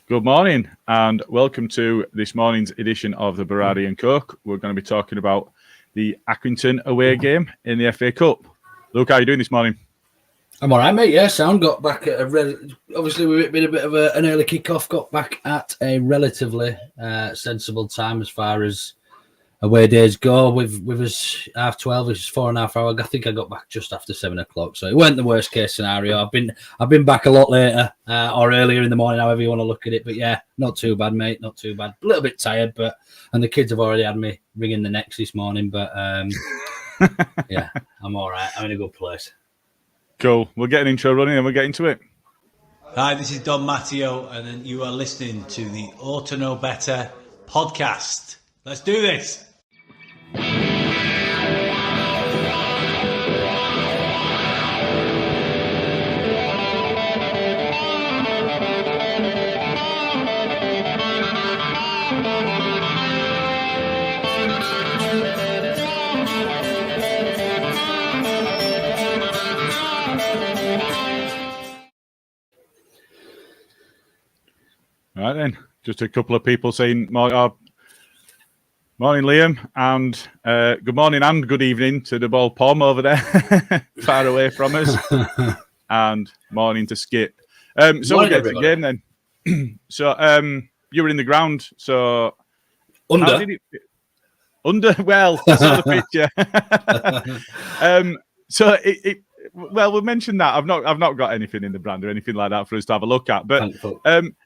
Good morning and welcome to this morning's edition of the Berardi and Coke. We're going to be talking about the Accrington away game in the FA Cup. Luke, how are you doing this morning? I'm all right, mate. Yeah, sound got back at obviously we've been a bit of an early kick-off, got back at a relatively sensible time as far as away days go. With us 12:30, which is 4.5 hours. I think I got back just after 7 o'clock, so it weren't the worst case scenario. I've been back a lot later or earlier in the morning, however you want to look at it. But yeah, not too bad, mate. Not too bad. A little bit tired, and the kids have already had me ringing the necks this morning. But yeah, I'm all right. I'm in a good place. Cool. We'll get an intro running and we'll get into it. Hi, this is Don Matteo, and then you are listening to the Ought to Know Better podcast. Let's do this. All right then, just a couple of people saying morning Liam, and good morning and good evening to the ball Pom over there, far away from us, and morning to Skip. So we'll get to the game then. So you were in the ground, so Under, well, I saw the picture. So well, we mentioned that I've not got anything in the brand or anything like that for us to have a look at, but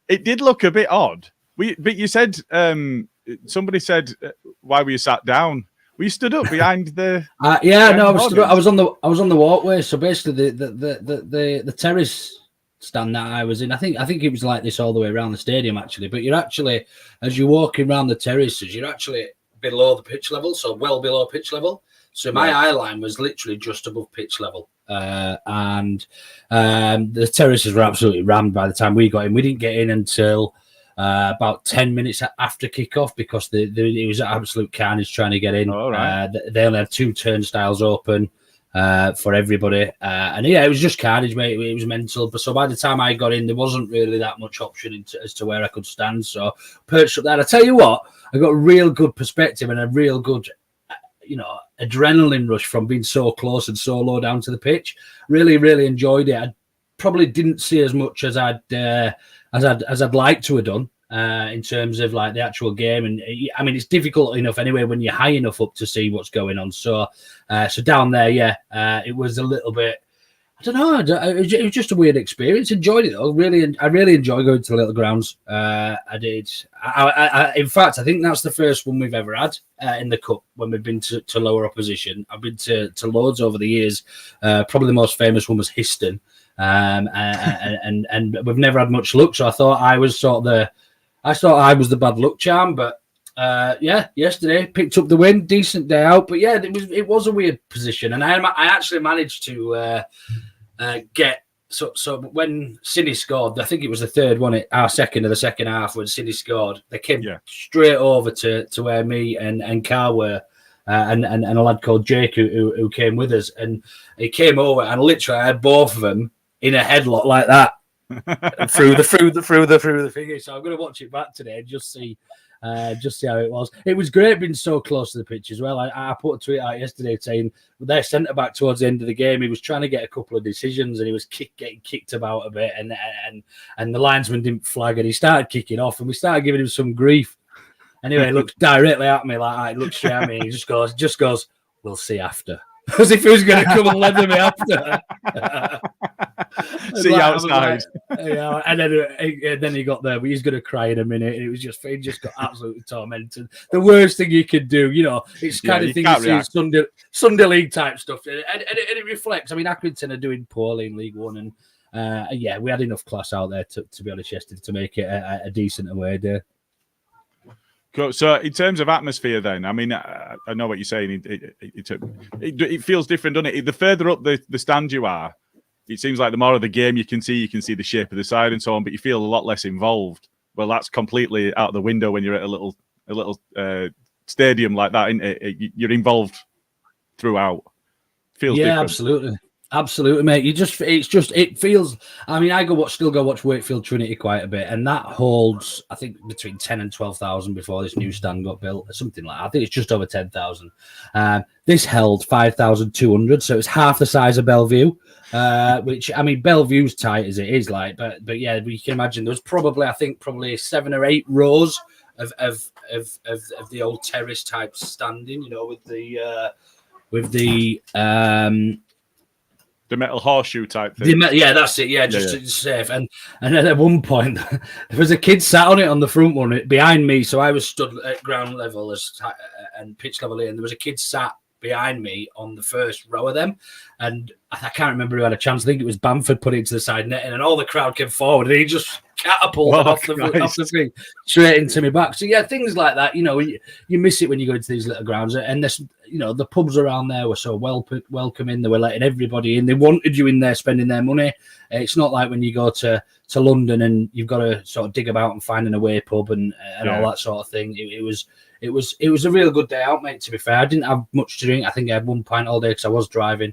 it did look a bit odd. But you said somebody said, "Why were you sat down?" Were you stood up behind the? Yeah, no, I was stood up. I was on the walkway. So basically, the terrace stand that I was in, I think it was like this all the way around the stadium actually. But you're actually, as you're walking around the terraces, you're actually below the pitch level, so well below pitch level. So my eye line was literally just above pitch level. And the terraces were absolutely rammed by the time we got in. We didn't get in until about 10 minutes after kickoff because it was absolute carnage trying to get in. Oh, right. They only had 2 turnstiles open for everybody. And yeah, it was just carnage, mate. It was mental. But so by the time I got in, there wasn't really that much option as to where I could stand. So perched up there. I tell you what, I got a real good perspective and a real good adrenaline rush from being so close and so low down to the pitch. Really, really enjoyed it. I probably didn't see as much as I'd like to have done in terms of like the actual game. And I mean, it's difficult enough anyway when you're high enough up to see what's going on. So down there, it was a little bit. I don't know. It was just a weird experience. Enjoyed it though. I really enjoy going to the little grounds. I did. In fact, I think that's the first one we've ever had in the cup when we've been to lower opposition. I've been to loads over the years. Probably the most famous one was Histon, and we've never had much luck. So I thought I was the bad luck charm, but. Yesterday picked up the win, decent day out, but yeah, it was a weird position, and I actually managed to get so when City scored, I think it was the third one, our second of the second half when City scored, they came straight over to where me and Carl were, and a lad called Jake who came with us, and he came over and literally I had both of them in a headlock like that through the figure. So I'm going to watch it back today and just see how it was. It was great being so close to the pitch as well. I put a tweet out yesterday saying their centre back towards the end of the game, he was trying to get a couple of decisions and he was getting kicked about a bit, and the linesman didn't flag and he started kicking off and we started giving him some grief. Anyway, he looked directly at me like that. He looked straight at me and he just goes, "We'll see after." As if he was going to come and leather me after. See you outside. And then he got there, but he's going to cry in a minute. And he just got absolutely tormented. The worst thing you could do, it's kind of thing you see Sunday League type stuff, and it reflects. I mean, Accrington are doing poorly in League One, and we had enough class out there to be honest yesterday to make it a decent away day. Cool. So, in terms of atmosphere, then, I mean, I know what you're saying. It feels different, doesn't it? The further up the stand you are, it seems like the more of the game you can see the shape of the side and so on, but you feel a lot less involved. Well, that's completely out the window when you're at a little stadium like that, isn't it? You're involved throughout. Feels different. Absolutely. Absolutely, mate. It feels. I mean, still go watch Wakefield Trinity quite a bit, and that holds, I think, between 10 and 12,000 before this new stand got built, or something like that. I think it's just over 10,000. This held 5,200, so it's half the size of Bellevue. Which, I mean, Bellevue's tight as it is, like, but yeah, we can imagine there was probably 7 or 8 rows of the old terrace type standing, you know, with the metal horseshoe type thing. Yeah, that's it. Yeah, just safe. And then at one point, there was a kid sat on it on the front one behind me. So I was stood at ground level and pitch level here, and there was a kid sat behind me on the first row of them. And I can't remember who had a chance. I think it was Bamford put it into the side netting, and all the crowd came forward, and he just catapulted off the thing straight into me back. So yeah, things like that, you know, you miss it when you go into these little grounds. And this, you know, the pubs around there were so welcoming. They were letting everybody in. They wanted you in there spending their money. It's not like when you go to London and you've got to sort of dig about and find an away pub and all that sort of thing. It was a real good day out, mate. To be fair, I didn't have much to drink. I think I had 1 pint all day because I was driving.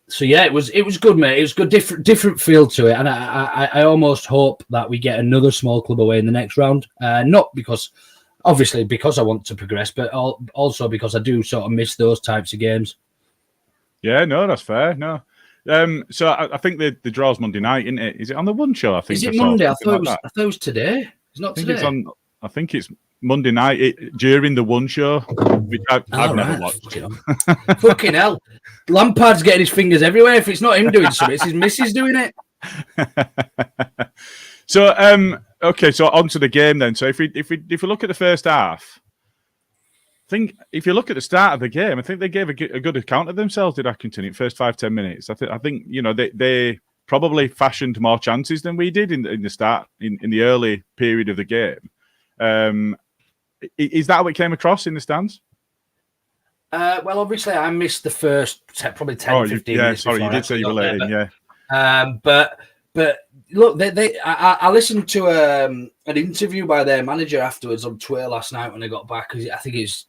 So yeah, it was good, mate. It was good, different feel to it, and I almost hope that we get another small club away in the next round. Not because I want to progress, but also because I do sort of miss those types of games. Yeah, no, that's fair. No, so I think the draw's Monday night, isn't it? Is it on the One Show? I think. Is it Monday? I thought it was today. It's not today. I think it's Monday night during the One Show, which I've never watched. Fucking hell. Lampard's getting his fingers everywhere. If it's not him doing something, it's his missus doing it. So, okay, so on to the game then. So if we look at the first half, I think if you look at the start of the game, I think they gave a good account of themselves, did Accrington, in the first 5-10 minutes. I think you know, they probably fashioned more chances than we did in the start, in the early period of the game. Is that what came across in the stands? Well, obviously, I missed the first probably 10, 15 minutes. Sorry, you did say you were late in, yeah. But look, I listened to an interview by their manager afterwards on Twitter last night when I got back. I think it's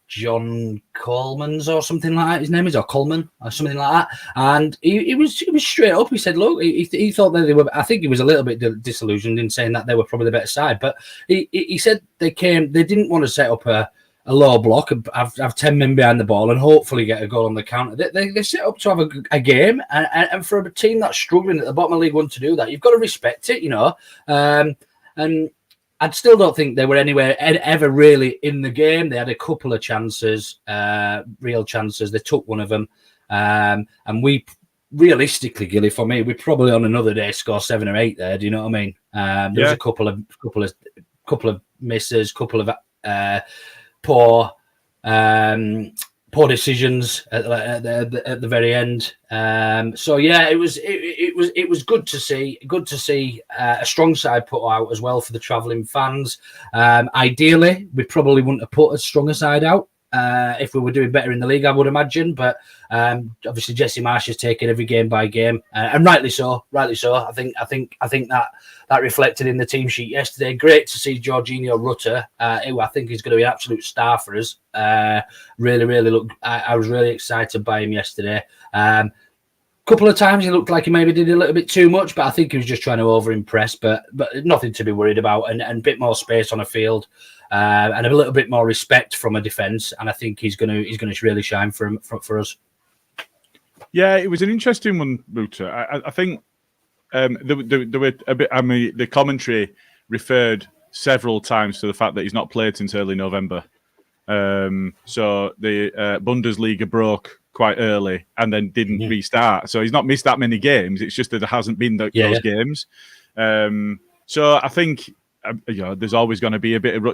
John Coleman's or something like that. His name is, or Coleman or something like that. And he was straight up. He said, look, he thought that they were. I think he was a little bit disillusioned in saying that they were probably the better side. But he said they didn't want to set up a low block and have 10 men behind the ball and hopefully get a goal on the counter. They set up to have a game, and for a team that's struggling at the bottom of League One to do that, you've got to respect it, you know. And I still don't think they were anywhere ever really in the game. They had a couple of chances, real chances. They took one of them, and we realistically, Gilly, for me, we probably on another day score 7 or 8 there. Do you know what I mean? There was a couple of misses, couple of poor decisions at the very end. So yeah, it was good to see a strong side put out as well for the travelling fans. Ideally, we probably wouldn't have put a stronger side out if we were doing better in the league, I would imagine. But obviously, Jesse Marsh is taking every game by game, and rightly so. I think that reflected in the team sheet yesterday. Great to see Jorginho Rutter, who I think is going to be an absolute star for us. Really look. I was really excited by him yesterday. Couple of times he looked like he maybe did a little bit too much, but I think he was just trying to over-impress. But nothing to be worried about, and a bit more space on a field, and a little bit more respect from a defence. And I think he's going to really shine for us. Yeah, it was an interesting one, Rutter. I think there were a bit. I mean, the commentary referred several times to the fact that he's not played since early November. So the Bundesliga broke quite early and then didn't restart. So he's not missed that many games. It's just that there hasn't been those games. So I think there's always going to be a bit of.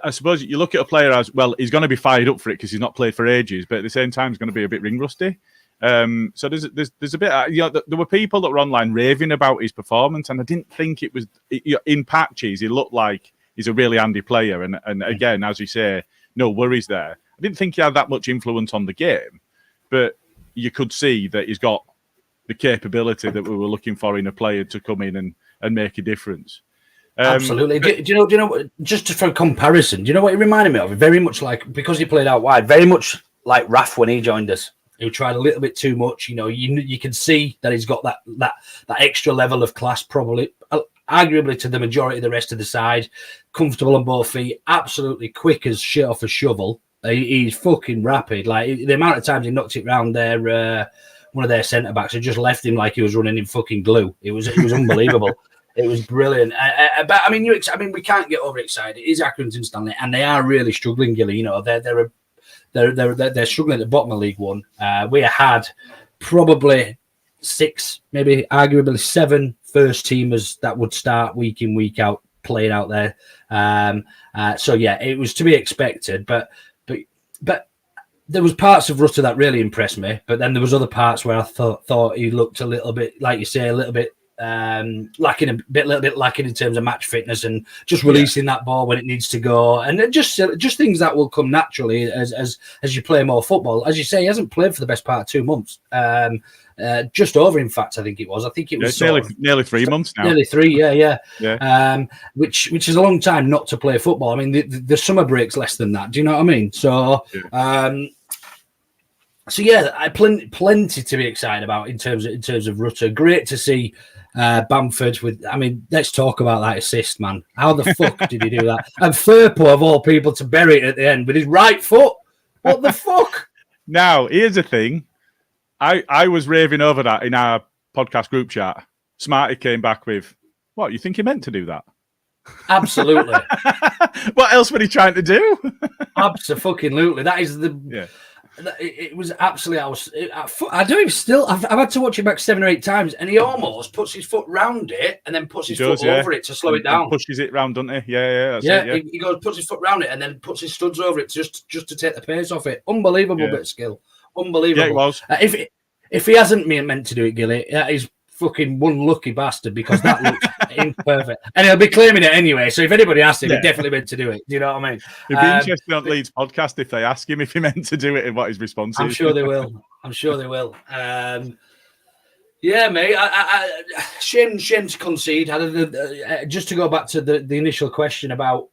I suppose you look at a player as well. He's going to be fired up for it because he's not played for ages, but at the same time, he's going to be a bit ring rusty. So there's a bit. There were people that were online raving about his performance, and I didn't think it was in patches. He looked like he's a really handy player, and again, as you say, no worries there. I didn't think he had that much influence on the game, but you could see that he's got the capability that we were looking for in a player to come in and make a difference. Absolutely. Do you know? Just for comparison, do you know what he reminded me of? Very much like, because he played out wide, very much like Raf when he joined us. who tried a little bit too much. You can see that he's got that extra level of class, probably arguably to the majority of the rest of the side. Comfortable on both feet, absolutely quick as shit off a shovel. He's fucking rapid. Like the amount of times he knocked it round their one of their centre backs had just left him like he was running in fucking glue. It was unbelievable. It was brilliant. But I mean, we can't get overexcited. It is Accrington, Stanley, and they are really struggling, Gilly. They're struggling at the bottom of League One. We had probably 6, maybe arguably 7 first teamers that would start week in, week out, playing out there. So yeah, it was to be expected. But there was parts of Rutter that really impressed me. But then there was other parts where I thought he looked a little bit, like you say, a little bit lacking in terms of match fitness and just releasing that ball when it needs to go, and just things that will come naturally as you play more football. As you say, he hasn't played for the best part of 2 months, just over, in fact. I think it was nearly 3 months now. Nearly 3, yeah. Which is a long time not to play football. I mean, the summer break's less than that. Do you know what I mean? So. So yeah, plenty to be excited about in terms of Rutter. Great to see Bamford with. I mean, let's talk about that assist, man. How the fuck did he do that? And Firpo, of all people, to bury it at the end with his right foot. What the fuck? Now, here's the thing. I was raving over that in our podcast group chat. Smarty came back with, "What, you think he meant to do that?" Absolutely. What else were he trying to do? Absolutely. That is the. Yeah. It was absolutely. I do him still. I've had to watch it back 7 or 8 times, and he almost puts his foot round it and then puts his foot over it to slow it down. He pushes it round, doesn't he? Yeah. He goes, puts his foot round it, and then puts his studs over it just to take the pace off it. Unbelievable bit of skill. Unbelievable. Yeah, it was. If he hasn't meant to do it, Gilly, that is fucking one lucky bastard, because that looks imperfect. And he'll be claiming it anyway. So if anybody asks him, he definitely meant to do it. Do you know what I mean? It'd be interesting on Leeds podcast if they ask him if he meant to do it and what his response is. I'm sure they will. Yeah, mate. Shame to concede. Just to go back to the initial question about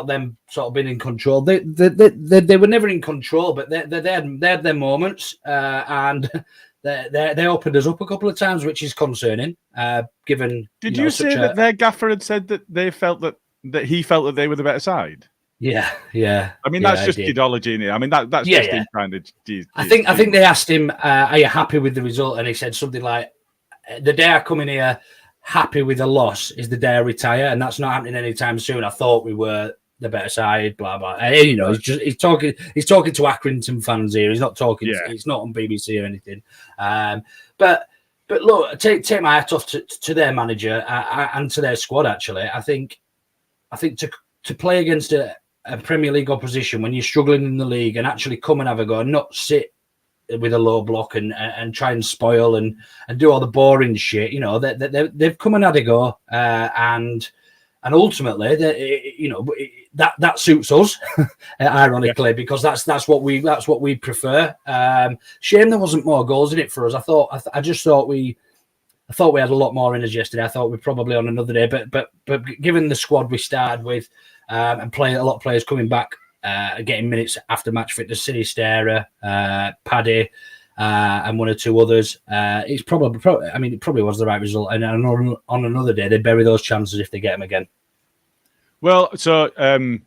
them sort of being in control. They were never in control, but they had their moments, and they opened us up a couple of times, which is concerning. Given did you say that their gaffer had said that they felt that he felt that they were the better side? Yeah. I mean, that's just ideology, isn't it? I mean, that's just him trying to. I think they asked him, "Are you happy with the result?" And he said something like, "The day I come in here happy with a loss is the day I retire, and that's not happening anytime soon. I thought we were the better side, blah blah." And, he's talking to Accrington fans here. He's not talking. It's not on BBC or anything. But look, take my hat off to their manager and to their squad. Actually, I think to play against a Premier League opposition when you're struggling in the league and actually come and have a go and not sit with a low block and try and spoil and do all the boring shit. They've come and had a go, and ultimately, that suits us, ironically, because that's what we prefer. Shame there wasn't more goals in it for us. I just thought we had a lot more in us yesterday. I thought we probably on another day, but given the squad we started with, and playing a lot of players coming back, getting minutes after match fitness, Sinisterra, Paddy, and 1 or 2 others, it's probably it probably was the right result. And on another day, they bury those chances if they get them again. Well, so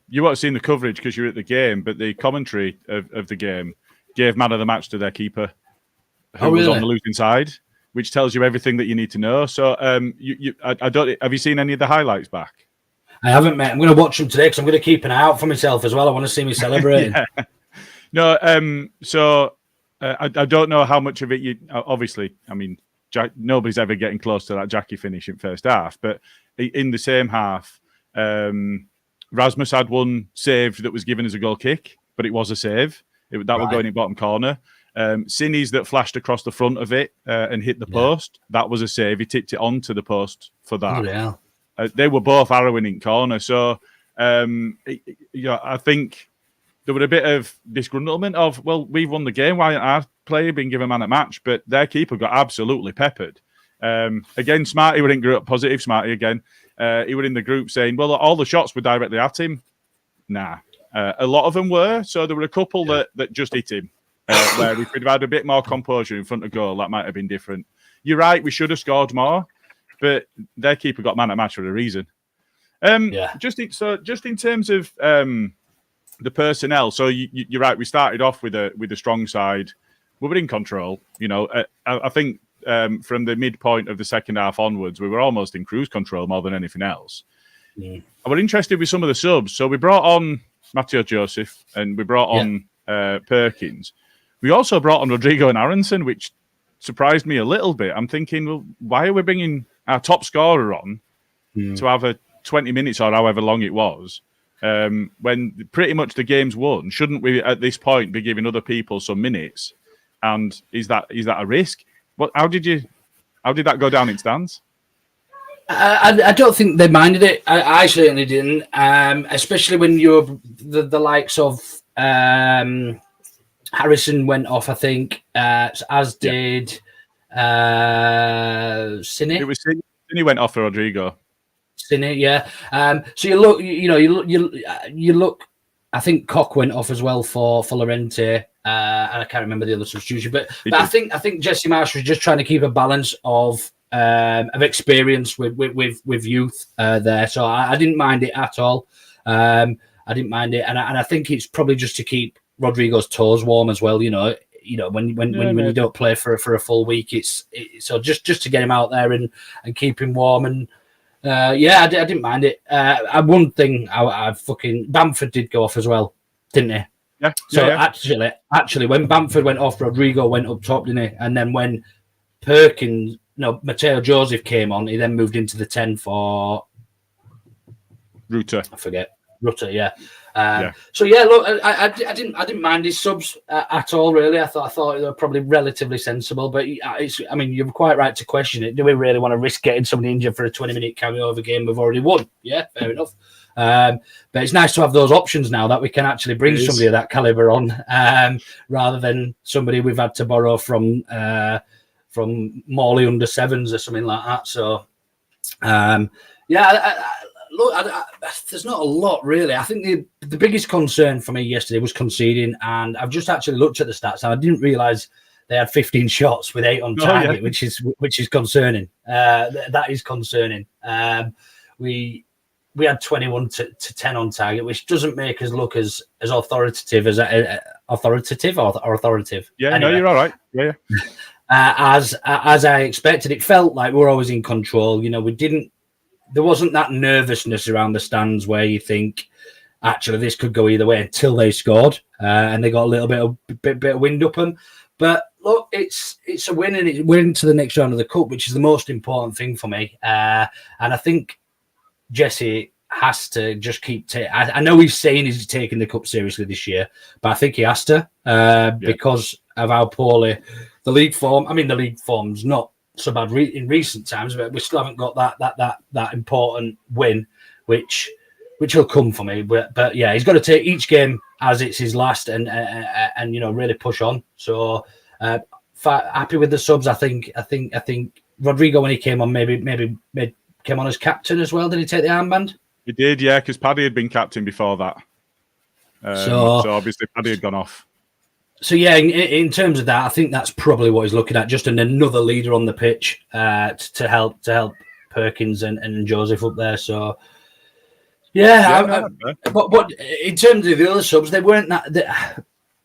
you won't have seen the coverage because you're at the game, but the commentary of the game gave man of the match to their keeper, who was on the losing side, which tells you everything that you need to know. So, I don't. Have you seen any of the highlights back? I haven't, mate. I'm going to watch them today because I'm going to keep an eye out for myself as well. I want to see me celebrating. No, so I don't know how much of it you. Obviously, I mean, nobody's ever getting close to that Jackie finish in first half, but in the same half, Rasmus had one saved that was given as a goal kick, but it was a save. That was going in bottom corner. Sinny's that flashed across the front of it and hit the post. That was a save. He tipped it onto the post for that. Yeah. They were both arrowing in corner. So, I think there were a bit of disgruntlement of, well, we've won the game. Why aren't our player being given man at match? But their keeper got absolutely peppered. Again, Smarty were in group, positive Smarty again. He were in the group saying, well, all the shots were directly at him. Nah. A lot of them were. So there were a couple that just hit him. where if we'd had a bit more composure in front of goal, that might have been different. You're right, we should have scored more, but their keeper got man at match for a reason. Just in terms of the personnel, so you're right. We started off with a strong side. We were in control. I think from the midpoint of the second half onwards, we were almost in cruise control more than anything else. I was interested with some of the subs. So we brought on Matteo Joseph and we brought on Perkins. We also brought on Rodrigo and Aronson, which surprised me a little bit. I'm thinking, well, why are we bringing our top scorer on to have a 20 minutes or however long it was, when pretty much the game's won? Shouldn't we at this point be giving other people some minutes? And is that a risk? How did that go down in stands? I don't think they minded it. I certainly didn't, especially when you're the likes of Harrison went off, I think, as did Cine. It was Cine went off for Rodrigo. Cine, yeah. So you look. I think Koch went off as well for Lorente, and I can't remember the other substitution. But I think Jesse Marsh was just trying to keep a balance of experience with youth there. So I didn't mind it at all. I didn't mind it, and I think it's probably just to keep Rodrigo's toes warm as well. When you don't play for a full week, it's so just to get him out there and keep him warm. And I didn't mind it. One thing, I fucking Bamford did go off as well, didn't he? Yeah. So actually, when Bamford went off, Rodrigo went up top, didn't he? And then when Matteo Joseph came on, he then moved into the 10 for Rutter. I forget. Rutter, yeah. So look, I didn't mind his subs at all. Really, I thought they were probably relatively sensible. But you're quite right to question it. Do we really want to risk getting somebody injured for a 20-minute cameo of a game we've already won? Yeah, fair enough. But it's nice to have those options now that we can actually bring somebody of that caliber on, rather than somebody we've had to borrow from Morley under sevens or something like that. So, look, there's not a lot really. I think the biggest concern for me yesterday was conceding, and I've just actually looked at the stats and I didn't realise they had 15 shots with 8 on target, which is concerning. That is concerning. We had 21 to 10 on target, which doesn't make us look as authoritative as authoritative. Yeah, anyway. No, you're all right. Yeah. As I expected, it felt like we were always in control. There wasn't that nervousness around the stands where you think, actually, this could go either way until they scored and they got a little bit of wind up them. But look, it's a win, and we're into the next round of the cup, which is the most important thing for me. And I think Jesse has to just keep. I know he's saying he's taking the cup seriously this year, but I think he has to because of how poorly the league form. I mean, the league form's not so bad in recent times, but we still haven't got that important win, which will come for me. But yeah, he's got to take each game as it's his last, and really push on. So happy with the subs. I think Rodrigo, when he came on, maybe came on as captain as well. Did he take the armband? He did, yeah, because Paddy had been captain before that. So obviously Paddy had gone off. So yeah, in terms of that, I think that's probably what he's looking at, just another leader on the pitch to help Perkins and Joseph up there. So but in terms of the other subs, they weren't that.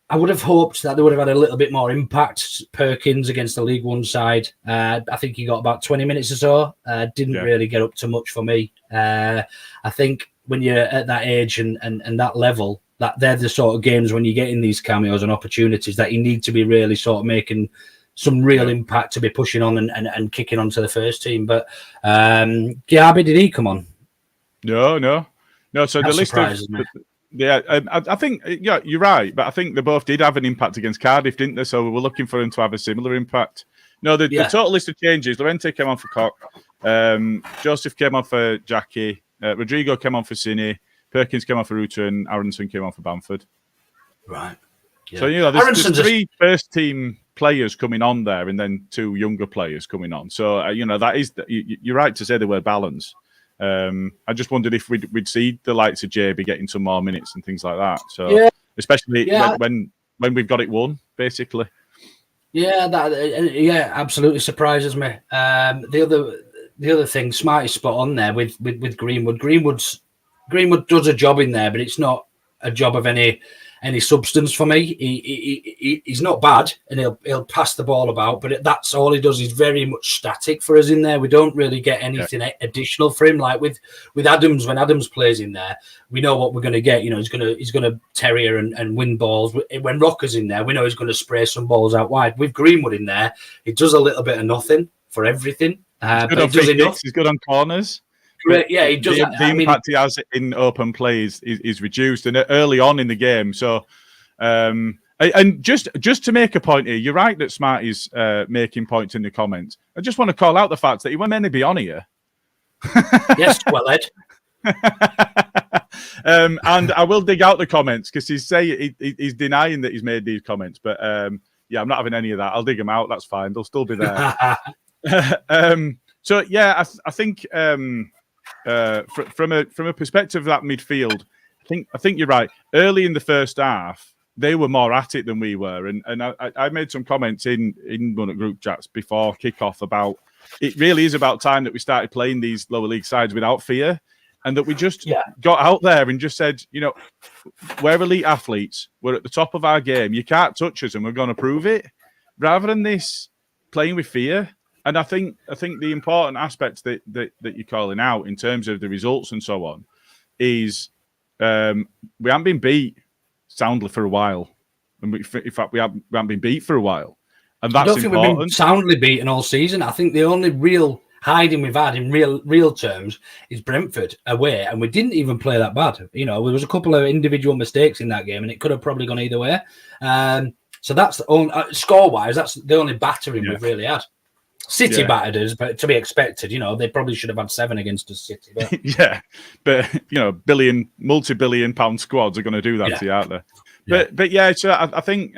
I would have hoped that they would have had a little bit more impact. Perkins against the League One side, I think he got about 20 minutes or so. Didn't really get up to much for me. I think when you're at that age and that level, that they're the sort of games when you get in these cameos and opportunities that you need to be really sort of making some real impact to be pushing on and kicking onto the first team. But Giabi, did he come on? No. So that the list of I think you're right, but I think they both did have an impact against Cardiff, didn't they? So we were looking for them to have a similar impact. No, the total list of changes: Lorente came on for Koch, Joseph came on for Jackie, Rodrigo came on for Cine, Perkins came on for Rutter, and Aronson came on for Bamford. Right. Yeah. So there's 3 first-team players coming on there, and then 2 younger players coming on. So that is you're right to say they were balanced. I just wondered if we'd see the likes of JB getting some more minutes and things like that. So especially when when we've got it won, basically. Yeah, absolutely surprises me. The other thing, Smarty's spot on there with Greenwood. Greenwood does a job in there, but it's not a job of any substance for me. He's not bad, and he'll pass the ball about, but that's all he does. He's very much static for us in there. We don't really get anything additional for him. Like with Adams, when Adams plays in there, we know what we're going to get. You know, he's going to terrier and win balls. When Rocker's in there, we know he's going to spray some balls out wide. With Greenwood in there, he does a little bit of nothing for everything. But he does enough. He's good on corners. Yeah, he does. The impact he has in open play is reduced, and early on in the game. So, and just to make a point here, you're right that Smarty's making points in the comments. I just want to call out the fact that he won't meant to be on here. Yes, well, Ed. And I will dig out the comments because he's denying that he's made these comments. But yeah, I'm not having any of that. I'll dig them out. That's fine. They'll still be there. So yeah, I think. From a perspective of that midfield, I think you're right. Early in the first half, they were more at it than we were, and I made some comments in one of the group chats before kickoff about it. Really is about time that we started playing these lower league sides without fear, and that we just got out there and just said, you know, we're elite athletes. We're at the top of our game. You can't touch us, and we're going to prove it. Rather than this playing with fear. And I think the important aspect that you're calling out in terms of the results and so on is we haven't been beat soundly for a while. And in fact, we haven't been beat for a while. And that's important. I don't think we've been soundly beaten all season. I think the only real hiding we've had in real terms is Brentford away. And we didn't even play that bad. You know, there was a couple of individual mistakes in that game, and it could have probably gone either way. So that's the only, score-wise, that's the only battering we've really had. City battered us, but to be expected, you know, they probably should have had 7 against us, City. But... yeah, but, you know, multi-billion pound squads are going to do that to you, aren't they? But yeah, so I think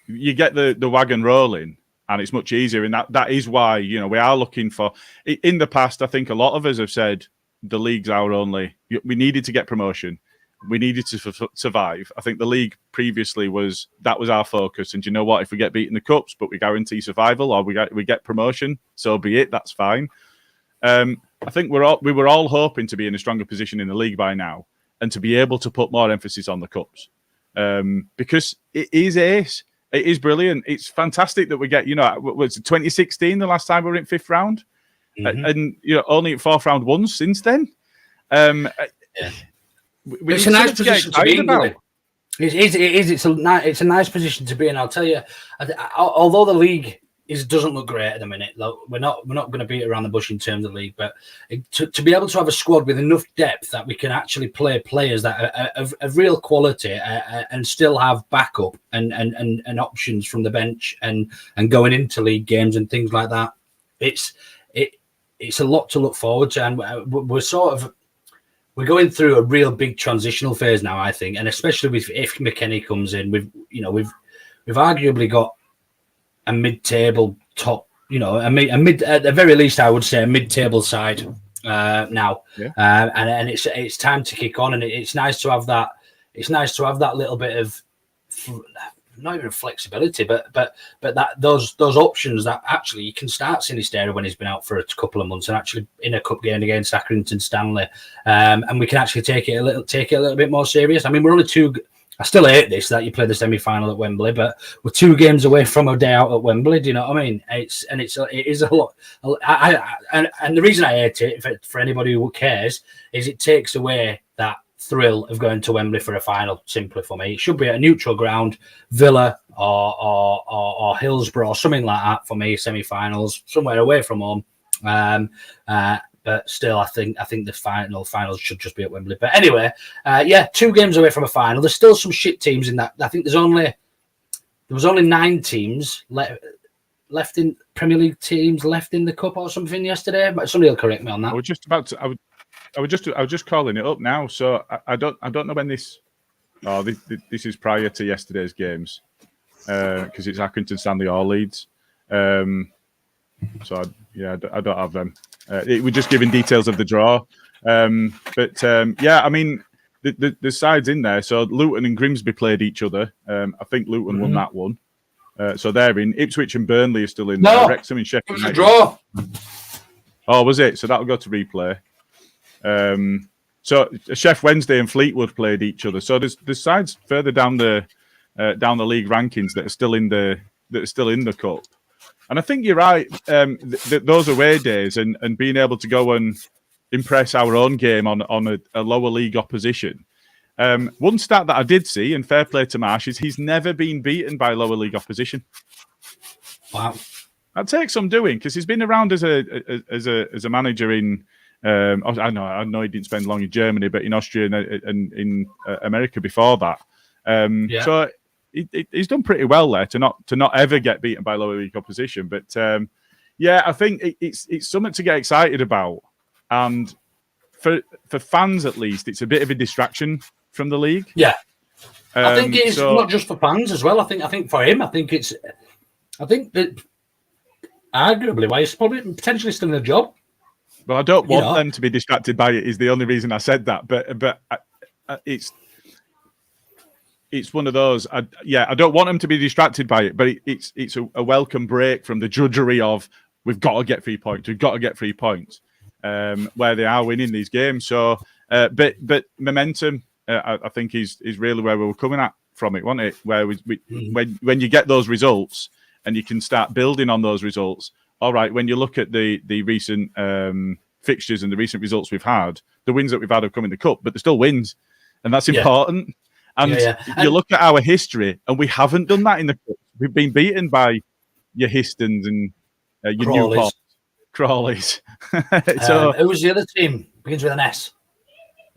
you get the wagon rolling and it's much easier. And that is why, you know, we are looking for, in the past, I think a lot of us have said the league's our only, we needed to get promotion. We needed to survive. I think the league previously was our focus. And you know what? If we get beaten in the cups, but we guarantee survival, or we get promotion, so be it. That's fine. I think we were all hoping to be in a stronger position in the league by now, and to be able to put more emphasis on the cups, because it is ace. It is brilliant. It's fantastic that we get. You know, was it 2016 the last time we were in 5th round, and you know only 4th round once since then. It's a nice position to be in. It is. It's a nice position to be in. I'll tell you. Although the league doesn't look great at the minute, we're not going to beat around the bush in terms of the league. But to be able to have a squad with enough depth that we can actually play players that are of real quality and still have backup and options from the bench and going into league games and things like that, it's a lot to look forward to. And we're going through a real big transitional phase now, I think, and especially if McKennie comes in, we've arguably got a mid-table top, you know, a mid at the very least, I would say a mid-table side now, and it's time to kick on, and it's nice to have that. It's nice to have that little bit of not even flexibility, but that those options that actually you can start Sinisterra when he's been out for a couple of months and actually in a cup game against Accrington Stanley, and we can actually take it a little bit more serious. I mean, we're only two. I still hate this that you play the semi-final at Wembley, but we're 2 games away from a day out at Wembley. Do you know what I mean? It is a lot. And the reason I hate it for anybody who cares is it takes away that thrill of going to Wembley for a final. Simply for me, it should be at a neutral ground, Villa or Hillsborough or something like that for me. Semi-finals somewhere away from home. But still, I think the finals should just be at Wembley. But anyway, 2 games away from a final. There's still some shit teams in that. I think there was only 9 teams left in Premier League teams left in the cup or something yesterday. But somebody will correct me on that. I was just about to. I was just calling it up now. So I don't know when this. Oh, this is prior to yesterday's games, because it's Accrington, Stanley, or Leeds. So I don't have them. We're just giving details of the draw. I mean, the sides in there. So Luton and Grimsby played each other. I think Luton won that one. So they're in. Ipswich and Burnley are still in there. Wrexham and Sheffield. It was a draw. Oh, was it? So that'll go to replay. So Sheff Wednesday and Fleetwood played each other. So there's sides further down the league rankings that are still in the cup. And I think you're right. Those away days and being able to go and impress our own game on a lower league opposition. One stat that I did see, and fair play to Marsh, is he's never been beaten by lower league opposition. Wow, that takes some doing because he's been around as a manager in. I know he didn't spend long in Germany, but in Austria and in America before that. So he's done pretty well there to not ever get beaten by lower league opposition. But I think it's something to get excited about, and for fans at least, it's a bit of a distraction from the league. Yeah, I think it's not just for fans as well. I think for him, I think that arguably why he's probably potentially still in a job. Well, I don't want them to be distracted by it. Is the only reason I said that. But it's one of those. I don't want them to be distracted by it. But it's a welcome break from the drudgery of we've got to get 3 points. We've got to get 3 points. Where they are winning these games. So, but momentum, I think is really where we were coming at from it, wasn't it? Where when you get those results and you can start building on those results. All right, when you look at the recent fixtures and the recent results we've had, the wins that we've had have come in the cup, but they're still wins, and that's important. And you look at our history, and we haven't done that in the cup. We've been beaten by your Histons and your Newport Crawleys. So who was the other team? Begins with an S.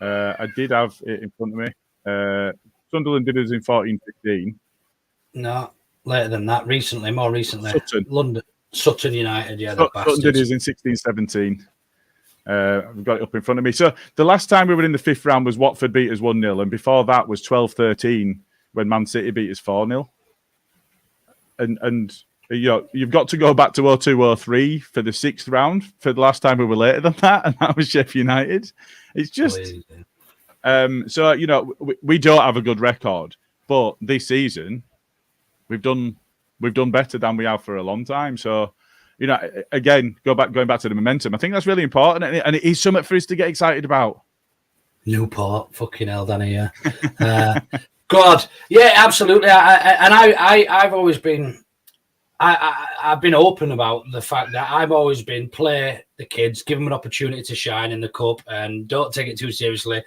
I did have it in front of me. Sunderland did us in 14-15. No, later than that. More recently. Sutton. Sutton United, Sutton did us in 16-17. I've got it up in front of me. So the last time we were in the fifth round was Watford beat us 1-0, and before that was 12-13 when Man City beat us 4-0. And you've got to go back to 02-03 for the sixth round for the last time we were later than that, and that was Sheffield United. It's just we don't have a good record, but this season we've done better than we have for a long time. So, again, going back to the momentum, I think that's really important, and it is something for us to get excited about. Newport, fucking hell, Danny, yeah. God, yeah, absolutely. I've always been, I've been open about the fact that I've always been play the kids, give them an opportunity to shine in the cup, and don't take it too seriously.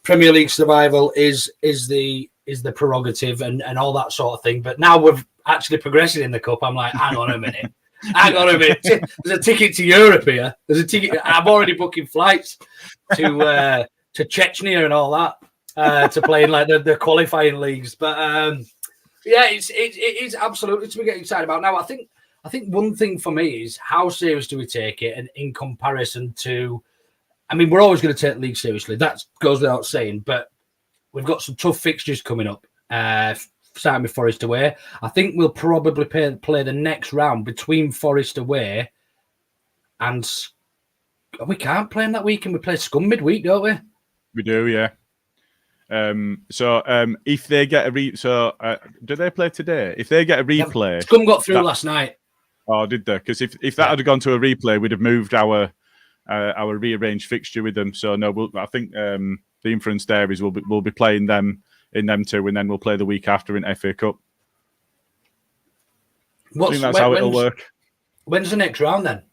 Premier League survival is the prerogative and all that sort of thing. But now we're actually progressing in the cup. I'm like, hang on a minute. There's a ticket to Europe here. There's a ticket. I'm already booking flights to Chechnya and all that to play in like the qualifying leagues. But it is absolutely to be getting excited about. Now, I think one thing for me is how serious do we take it, and in comparison to, we're always going to take the league seriously. That goes without saying. But we've got some tough fixtures coming up. Starting with Forest away. I think we'll probably play the next round between Forest away and we can't play them that weekend. We play Scum midweek, don't we? We do, yeah. If they get do they play today? If they get a replay, Scum got through last night. Oh, did they? Because if that had gone to a replay, we'd have moved our rearranged fixture with them. So no, I think the inference there is we'll be playing them in them two, and then we'll play the week after in FA Cup. I think that's how it'll work. When's the next round then?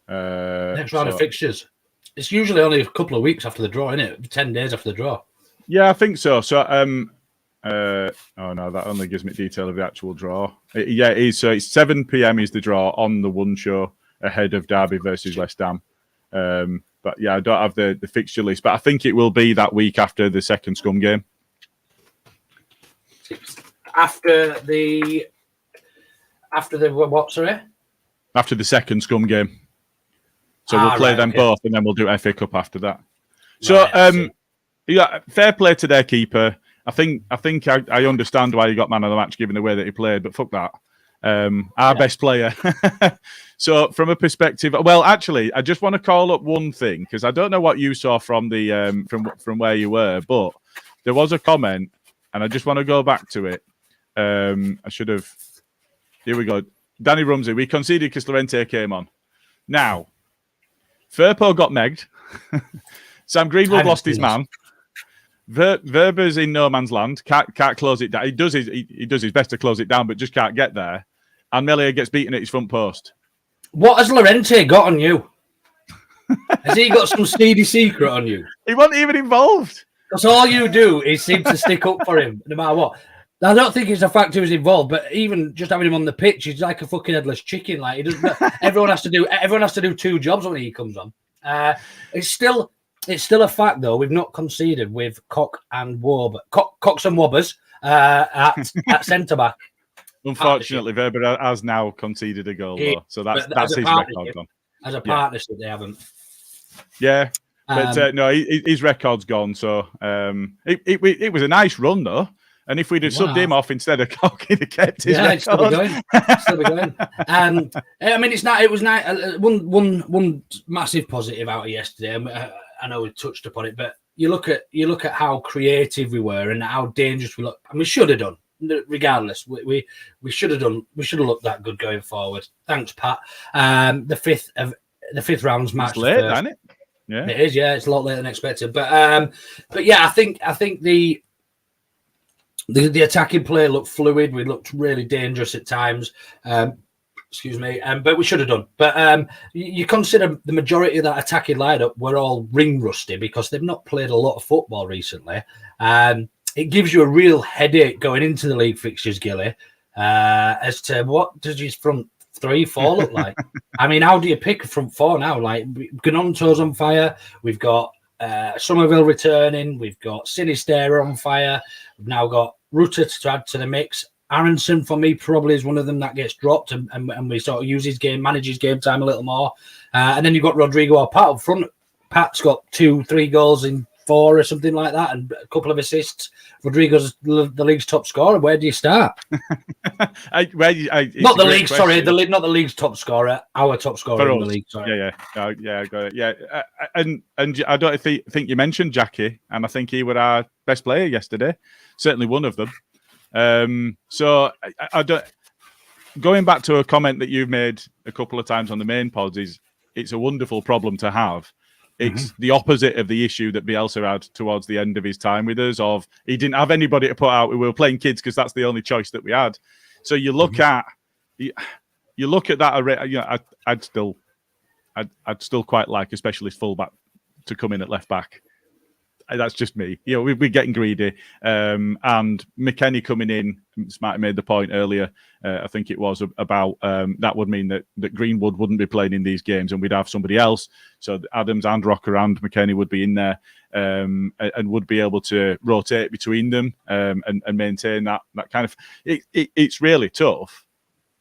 Next round of fixtures. It's usually only a couple of weeks after the draw, isn't it? 10 days after the draw. Yeah, I think so. So, oh no, that only gives me detail of the actual draw. It is. So it's 7 p.m. is the draw on the One Show ahead of Derby versus West Ham. But yeah, I don't have the fixture list, but I think it will be that week after the second Scum game. After the what, sorry? After the second Scum game. So we'll play them both, and then we'll do FA Cup after that. So, fair play to their keeper. I think I understand why he got man of the match given the way that he played, but fuck that. our best player. So from a perspective, well, actually, I just want to call up one thing because I don't know what you saw from the from where you were, but there was a comment, and I just want to go back to it. I should have. Here we go. Danny Rumsey, we conceded because Llorente came on. Now, Firpo got megged. Sam Greenwood lost his man. Verber's in no man's land. Can't close it down. He does his best to close it down, but just can't get there. And Melia gets beaten at his front post. What has Llorente got on you? Has he got some seedy secret on you? He wasn't even involved. Because all you do is seem to stick up for him, no matter what. I don't think it's the fact he was involved, but even just having him on the pitch, he's like a fucking headless chicken. Like he doesn't. Everyone has to do two jobs when he comes on. It's still a fact though. We've not conceded with Cox and Wobbers at centre back. Unfortunately, Verber has now conceded a goal, though, so that's his record gone. As a partnership, they haven't. Yeah, but no, his record's gone. So it was a nice run though. And if we'd have subbed him off instead of Cock, he'd have kept his record. Still be going. I mean, it's not. It was nice. One massive positive out of yesterday. I know we touched upon it, but you look at how creative we were and how dangerous we looked. And we should have done, regardless. We should have done. We should have looked that good going forward. Thanks, Pat. The fifth round's match. It's late, isn't it? Yeah, it is. Yeah, it's a lot later than expected. But yeah, I think the attacking play looked fluid. We looked really dangerous at times. Excuse me. But we should have done. But you consider the majority of that attacking lineup were all ring rusty because they've not played a lot of football recently. It gives you a real headache going into the league fixtures, Gilly, as to what does his front 3-4 look like. I mean, how do you pick a front four now? Like, Gnonto's on fire. We've got Somerville returning. We've got Sinisterra on fire. We've now got Rutter to add to the mix. Aronson, for me, probably is one of them that gets dropped and we sort of manage his game time a little more. And then you've got Rodrigo or Pat up front. Pat's got 2-3 goals in 4 or something like that and a couple of assists. Rodrigo's the league's top scorer. Where do you start? Not the league, sorry. Not the league's top scorer. Our top scorer in the league. Sorry. Yeah, I got it. Yeah, and I don't think you mentioned Jackie, and I think he was our best player yesterday. Certainly one of them. So I don't. Going back to a comment that you've made a couple of times on the main pods, is it's a wonderful problem to have. It's the opposite of the issue that Bielsa had towards the end of his time with us. Of he didn't have anybody to put out. We were playing kids because that's the only choice that we had. So you look at that. You know, I'd still quite like a specialist fullback to come in at left back. That's just me. You know, we're getting greedy. And McKennie coming in, Smarty made the point earlier, I think it was, about that would mean that Greenwood wouldn't be playing in these games and we'd have somebody else. So Adams and Rocker and McKennie would be in there and would be able to rotate between them and maintain that kind of... It's really tough.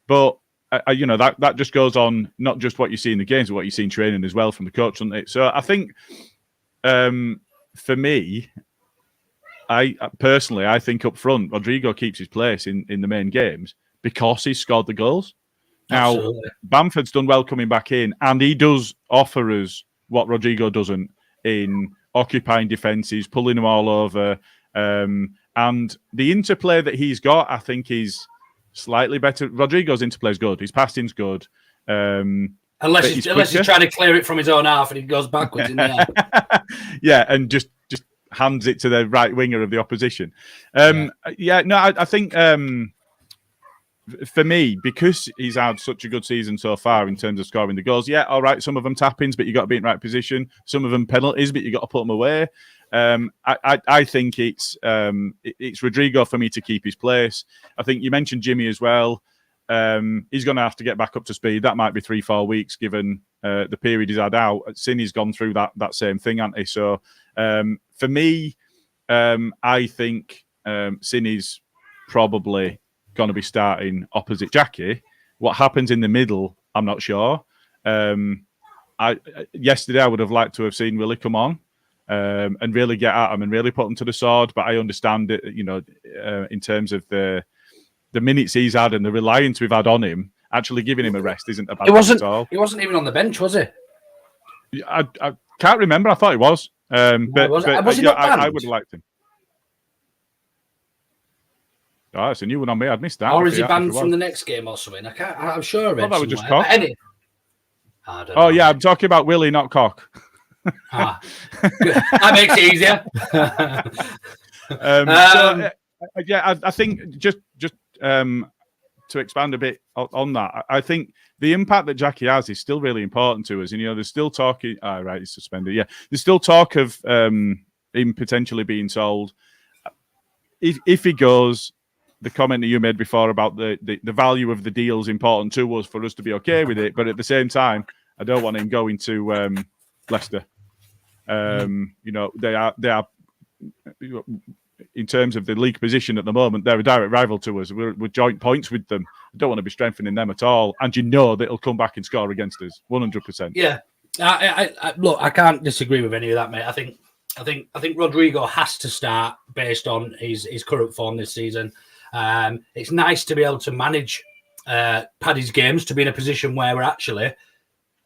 But, you know, that just goes on not just what you see in the games, but what you see in training as well from the coach, doesn't it? So I think... for me, I think up front, Rodrigo keeps his place in the main games because he's scored the goals. Now, absolutely. Bamford's done well coming back in, and he does offer us what Rodrigo doesn't in occupying defences, pulling them all over. And the interplay that he's got, I think, is slightly better. Rodrigo's interplay is good. His passing's good. Unless he's trying to clear it from his own half and he goes backwards in the air. Yeah, and just hands it to the right winger of the opposition. I think for me, because he's had such a good season so far in terms of scoring the goals, yeah, all right, some of them tap-ins, but you got to be in the right position. Some of them penalties, but you got to put them away. I think it's Rodrigo for me to keep his place. I think you mentioned Jimmy as well. He's going to have to get back up to speed. That might be 3-4 weeks, given the period he's had out. Sinny's gone through that same thing, hasn't he? So for me, I think Sinny's probably going to be starting opposite Jackie. What happens in the middle, I'm not sure. Yesterday, I would have liked to have seen Willie come on and really get at him and really put him to the sword. But I understand it, you know, in terms of the the minutes he's had and the reliance we've had on him, actually giving him a rest isn't a bad thing at all. He wasn't even on the bench, was he? I can't remember. I thought he was. But was he yeah, not banned? I would have liked him. Oh, it's a new one on me. I'd missed that. Or is he banned from the next game or something? I'm sure I read that was just somewhere. Cock. I don't know. Yeah, I'm talking about Willie, not Cock. That makes it easier. I think just to expand a bit on that, I think the impact that Jackie has is still really important to us. And, there's still talk. Right, he's suspended. Yeah, there's still talk of him potentially being sold. If he goes, the comment that you made before about the value of the deal is important to us for us to be okay with it. But at the same time, I don't want him going to Leicester. They are in terms of the league position at the moment, they're a direct rival to us. We're joint points with them. I don't want to be strengthening them at all. And that he'll come back and score against us 100%. Yeah, look, I can't disagree with any of that, mate. I think Rodrigo has to start based on his current form this season. It's nice to be able to manage Paddy's games, to be in a position where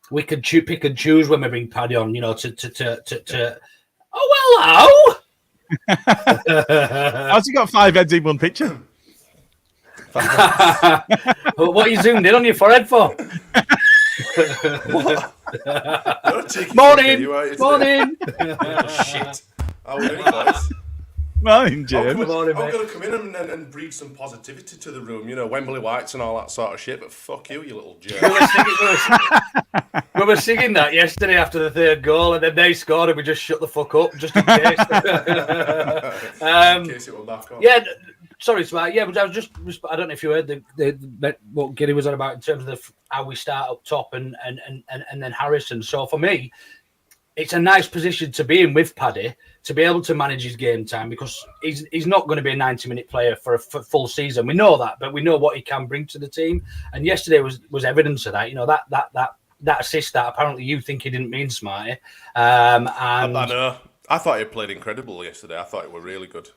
we could pick and choose when we bring Paddy on. Oh well, hello. How's he got 5 heads in one picture? What are you zoomed in on your forehead for? Morning. Shit. How are you guys? Morning, James. I'm going to come in and breed some positivity to the room. Wembley Whites and all that sort of shit. But fuck you little jerk. We were singing that yesterday after the third goal, and then they scored, and we just shut the fuck up just in case. In case it went back on. Yeah, sorry, Smarty. Yeah, but I was I don't know if you heard what Gilly was on about in terms of how we start up top and then Harrison. So for me, it's a nice position to be in with Paddy, to be able to manage his game time, because he's not going to be a 90-minute player for a full season. We know that, but we know what he can bring to the team. And yesterday was evidence of that. That assist that apparently you think he didn't mean, Smarty. I know. I thought he played incredible yesterday. I thought he was really good.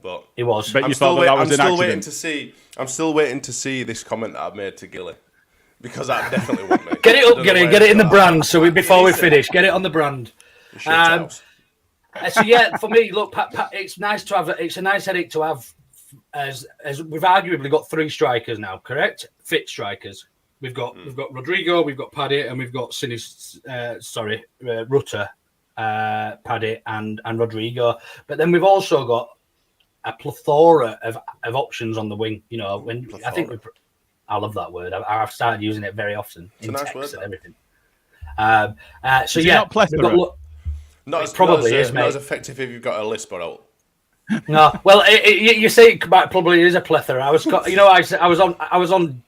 But he was. But you thought that was an accident. I'm still waiting to see this comment that I've made to Gilly, because that definitely won't make. Get it up, get it in the brand. So before we finish, get it on the brand. So yeah, for me, look, it's nice to have. It's a nice headache to have, as we've arguably got 3 strikers now, correct? Fit strikers. We've got Rodrigo, we've got Paddy, and we've got Rutter, Paddy, and Rodrigo. But then we've also got a plethora of options on the wing. I think I love that word. I've started using it very often in text word, and everything. So is yeah, not plethora. Not as, probably not as, is, mate. Not as effective if you've got a lisp out. No, well, you say it probably is a plethora. I was on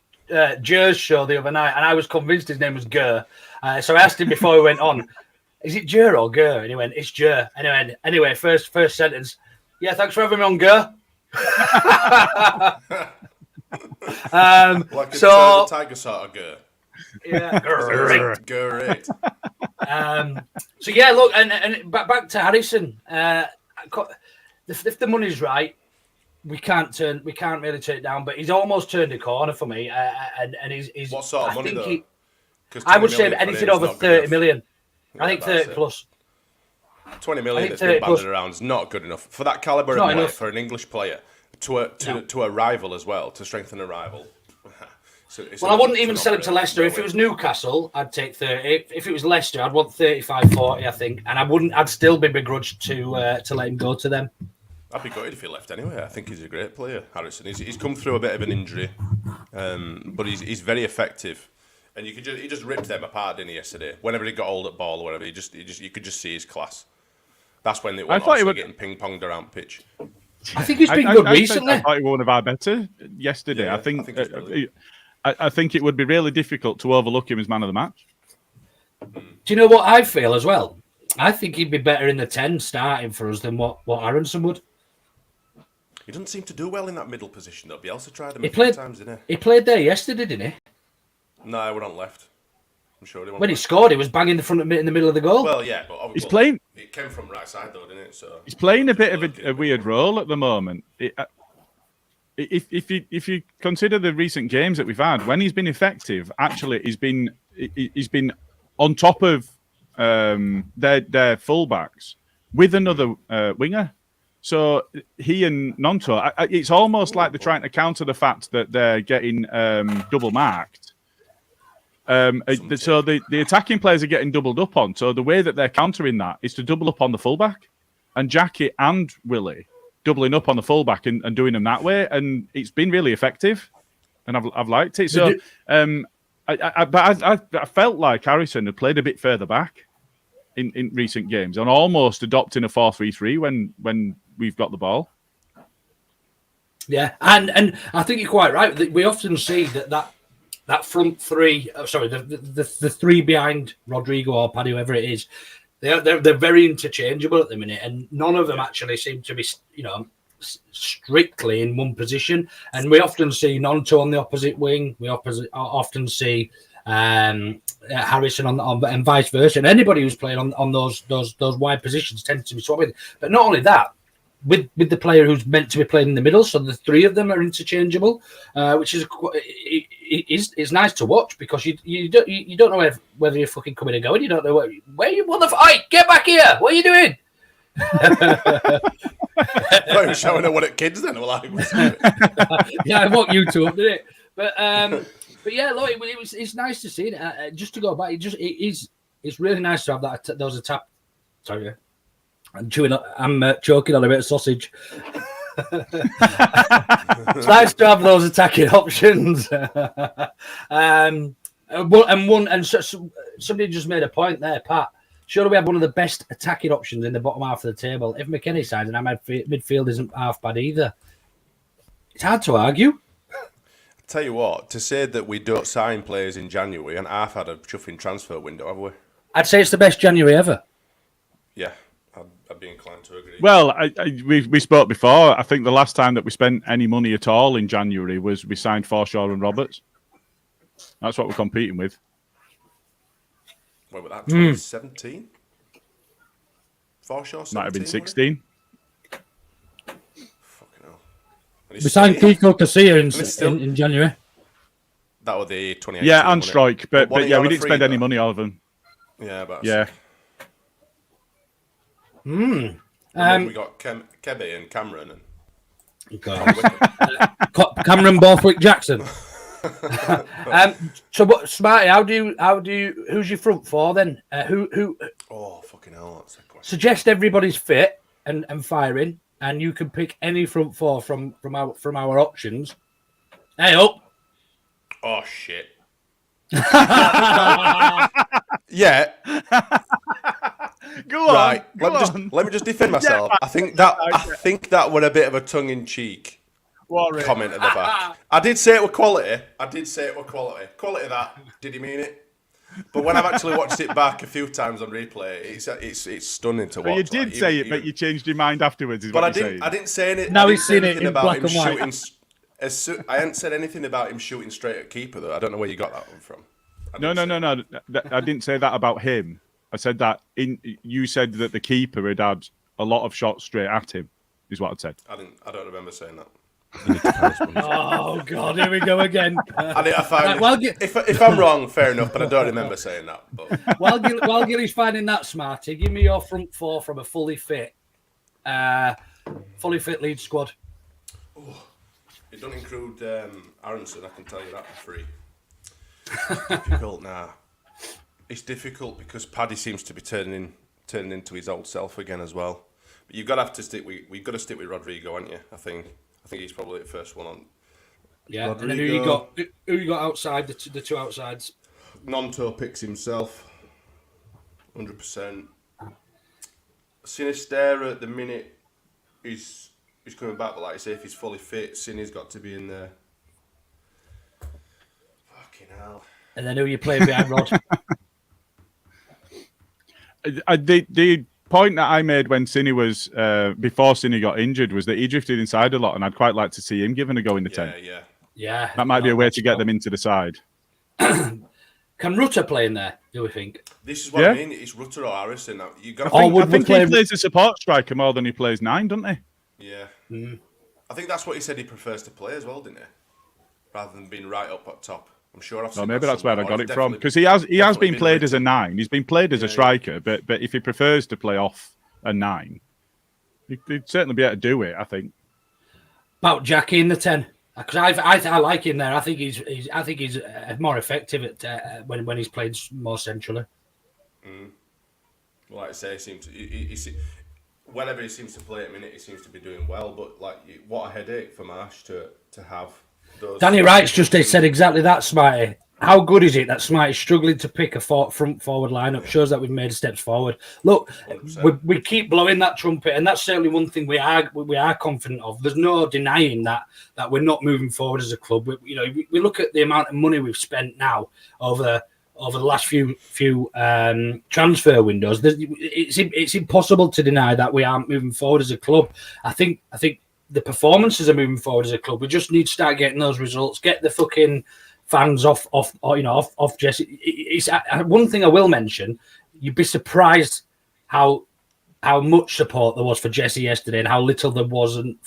Jer's show the other night, and I was convinced his name was Ger. So I asked him before we went on, "Is it Jer or Ger?" And he went, "It's Jer." Anyway, first sentence. Yeah, thanks for having me on, Ger. Like a tiger sort of Ger. Yeah, great. Great. So yeah, look, and back to Harrison. If the money's right, we can't really turn it down. But he's almost turned a corner for me, and he's. What sort of money though? I would say anything over 30 million. I think 30 plus. 20 million that's been banded around is not good enough for that caliber of money for an English player to a rival as well, to strengthen a rival. I wouldn't even sell him to Leicester. If it was Newcastle, I'd take 30. If it was Leicester, I'd want 35, 40, I think. And I'd still be begrudged to let him go to them. I'd be gutted if he left anyway. I think he's a great player, Harrison. He's come through a bit of an injury, but he's very effective. And he just ripped them apart, didn't he, yesterday? Whenever he got hold at ball or whatever, you could just see his class. That's when it was getting ping-ponged around pitch. I think he's been good recently. I thought he was one of our better yesterday. Yeah, I think it would be really difficult to overlook him as man of the match. Do you know what I feel as well? I think he'd be better in the 10 starting for us than what Aronson would. He doesn't seem to do well in that middle position, though. Bielsa tried him a few times, didn't he? He played there yesterday, didn't he? No, we're on left. I'm sure when he scored, he was banging in the middle of the goal. Well, yeah, but he's playing. It came from right side, though, didn't it? So he's playing a bit of a weird role at the moment. if you consider the recent games that we've had, when he's been effective, actually he's been on top of their fullbacks with another winger. So he and Nonto, it's almost like they're trying to counter the fact that they're getting double marked. So the attacking players are getting doubled up on. So the way that they're countering that is to double up on the fullback, and Jackie and Willie doubling up on the fullback and doing them that way, and it's been really effective, and I've liked it. So I felt like Harrison had played a bit further back in recent games and almost adopting a 4-3-3 when we've got the ball. Yeah, and I think you're quite right. We often see that front three, the three behind Rodrigo or Paddy, whoever it is, they're very interchangeable at the minute, and none of them actually seem to be, strictly in one position. And we often see Nonto on the opposite wing. We often see Harrison on and vice versa. And anybody who's playing on those wide positions tends to be swapping. But not only that, with the player who's meant to be playing in the middle, so the three of them are interchangeable, which is nice to watch, because you don't know whether you're fucking coming and going. You don't know where you motherfucker. Get back here! What are you doing? I was showing her what it kids then. Yeah, I want you to up, did it? But yeah, look, it's nice to see it. Just to go back, it's really nice to have that. Those attack. Sorry. I'm choking on a bit of sausage. It's nice to have those attacking options. Somebody just made a point there, Pat. Surely we have one of the best attacking options in the bottom half of the table. If McKennie signs, and our midfield isn't half bad either. It's hard to argue. Tell you what, to say that we don't sign players in January and half had a chuffing transfer window, have we? I'd say it's the best January ever. Yeah. I'd be inclined to agree. Well, we spoke before. I think the last time that we spent any money at all in January was we signed Forshaw and Roberts. That's what we're competing with. When was that? 2017? Forshaw 17? Might have been 16. Fucking hell. We signed Kiko Casilla in January. That was the 2018. Yeah, and Strike. But yeah, we didn't spend any money on them. Yeah, but yeah. We got Kebby and Cameron and Cameron Borthwick Jackson. So what, Smarty? Who's your front four then? Who? Oh fucking hell! That's a question. Suggest everybody's fit and firing, and you can pick any front four from our options. Hey up! Oh shit! Yeah. Go on. Right. Let me just defend myself. Yeah, I think that were a bit of a tongue-in-cheek comment at the back. I did say it were quality. Quality that. Did he mean it? But when I've actually watched it back a few times on replay, it's stunning to watch. But you did say it, but you changed your mind afterwards. But I didn't say anything. Now he's seen it in black and white. I hadn't said anything about him shooting straight at keeper though. I don't know where you got that one from. No. I didn't say that about him. I said that you said that the keeper had had a lot of shots straight at him, is what I said. I don't remember saying that. Oh God, here we go again. If I'm wrong, fair enough, but I don't remember saying that. But. While Gilly's finding that, Smarty, give me your front four from a fully fit lead squad. Oh, it don't include Aronson, I can tell you that for free. Difficult now. It's difficult because Paddy seems to be turning into his old self again as well. But you've got to have to stick. We've got to stick with Rodrigo, haven't you? I think he's probably the first one on. Yeah, Rodrigo. And then who you got outside the two outsides? Nonto picks himself, 100%. Sinisterra at the minute is coming back, but like I say, if he's fully fit, Sini's got to be in there. Fucking hell. And then who you playing behind Rod? The point that I made when Cine was before Cine got injured was that he drifted inside a lot, and I'd quite like to see him given a go in the 10. Yeah. That might be a way to get them into the side. Can Rutter play in there? Do we think? This is what I mean. It's Rutter or Harrison. I think he plays a support striker more than he plays 9, doesn't he? Yeah. I think that's what he said he prefers to play as well, didn't he? Rather than being right up at top. I'm sure I've seen maybe that's where I got it from. definitely- Because he has definitely been played written. as a 9. He's been played as a striker, but if he prefers to play off a 9, he'd certainly be able to do it, I think. About Jackie in the 10. Because I like him there. I think he's more effective at when he's played more centrally. Well, like I say, whenever he seems to play at a minute, he seems to be doing well. But like, what a headache for Marsh to have those. Danny Wright's just said exactly that, Smarty. How good is it that Smarty's struggling to pick a front forward lineup? Shows that we've made steps forward. Look, we keep blowing that trumpet, and that's certainly one thing we are confident of. There's no denying that we're not moving forward as a club. We look at the amount of money we've spent now over the last few transfer windows. It's impossible to deny that we aren't moving forward as a club. I think the performances are moving forward as a club. We just need to start getting those results. Get the fucking fans off Jesse. It's one thing I will mention. You'd be surprised how much support there was for Jesse yesterday, and how little there wasn't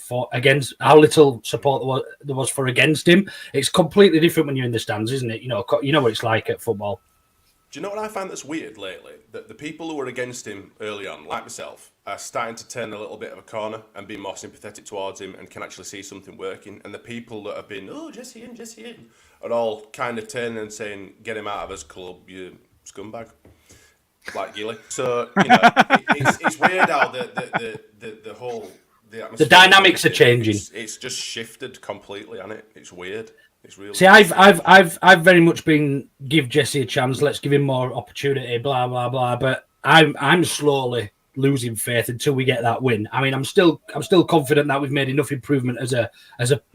how little support there was for against him. It's completely different when you're in the stands, isn't it? You know what it's like at football. Do you know what I find that's weird lately? That the people who were against him early on, like myself, are starting to turn a little bit of a corner and be more sympathetic towards him and can actually see something working. And the people that have been, Jesse in, are all kind of turning and saying, get him out of his club, you scumbag. Like Gilly. So, it's weird how the whole... The dynamics are changing. It's just shifted completely, hasn't it? It's weird. It's really. See, I've very much been give Jesse a chance. Let's give him more opportunity. Blah blah blah. But I'm slowly losing faith until we get that win. I mean, I'm still confident that we've made enough improvement as a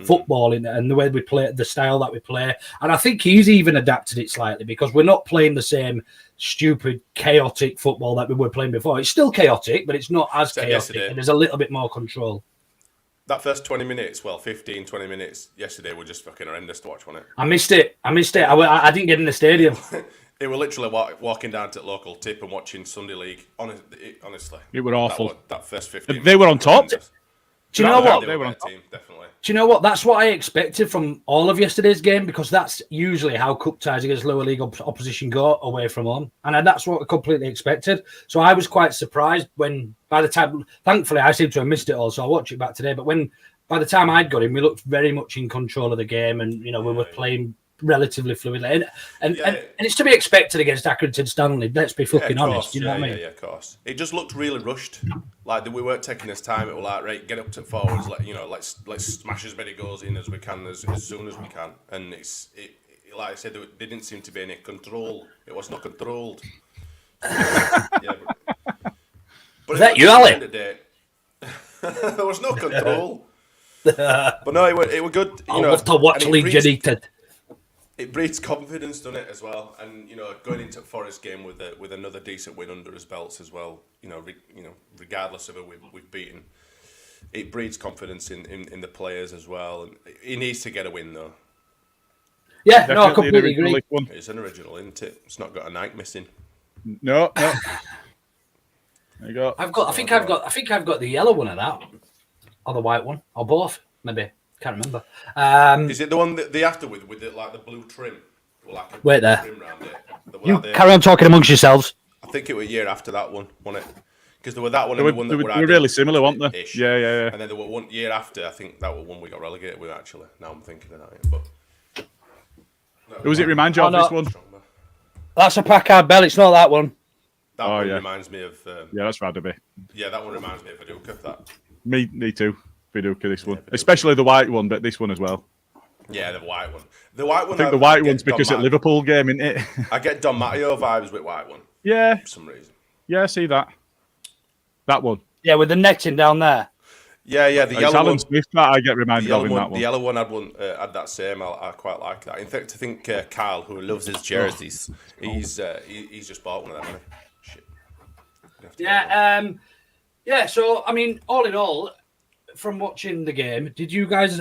football and the way we play, the style that we play. And I think he's even adapted it slightly because we're not playing the same stupid, chaotic football that we were playing before. It's still chaotic, but it's not as chaotic, and there's a little bit more control. That first 20 minutes, 15, 20 minutes yesterday were just fucking horrendous to watch, wasn't it? I missed it. I didn't get in the stadium. It were literally walking down to the local tip and watching Sunday League. Honestly. It were awful. That first 15 They were on top. Horrendous. Do you know what? They were on team, definitely. Do you know what? That's what I expected from all of yesterday's game, because that's usually how cup ties against lower league opposition go away from home. And that's what I completely expected. So I was quite surprised when, by the time, thankfully, I seem to have missed it all, so I'll watch it back today. But by the time I'd got him, we looked very much in control of the game, and, we were playing relatively fluidly. And it's to be expected against Accrington Stanley, let's be fucking honest. You know what I mean? Yeah, of course. It just looked really rushed. Like, we weren't taking this time. It was like, right, get up to forwards, let's smash as many goals in as we can as soon as we can. And like I said, there didn't seem to be any control. It was not controlled. But is that you, Ali? There was no control. But no, it were good. I love to watch Lee Jedited. It breeds confidence, doesn't it, as well? And going into Forest game with another decent win under his belts as well. Regardless of who we've beaten, it breeds confidence in the players as well. And he needs to get a win though. Yeah, definitely. No, I completely agree. It's an original, isn't it? It's not got a Nike missing. No. There you go. I think I've got the yellow one of that, or the white one, or both, maybe. Can't remember. Is it the one that they after with the blue trim? Wait there. Trim around it? You carry on talking amongst yourselves. I think it was a year after that one, wasn't it? Because there were that one and the one that were really similar, weren't they? Ish. Yeah. And then there were 1 year after. I think that was one we got relegated with. Actually, now I'm thinking of that. But who does it remind you of? This one? That's a Packard Bell. It's not that one. That one reminds me of. That's Radaby. Yeah, that one reminds me of Viduka. That. Me too. Viduka, this one, especially the white one, but this one as well. Yeah, the white one. The white one. I think the white one's because at Liverpool game, isn't it? I get Don Matteo vibes with white one. Yeah. For some reason. Yeah, I see that. That one. Yeah, with the netting down there. Yeah. The yellow Alan one. Smith that I get reminded of in that one. The yellow one had that same. I quite like that. In fact, I think Carl, who loves his jerseys, he's just bought one of them. Shit. Yeah. So I mean, all in all, from watching the game, did you guys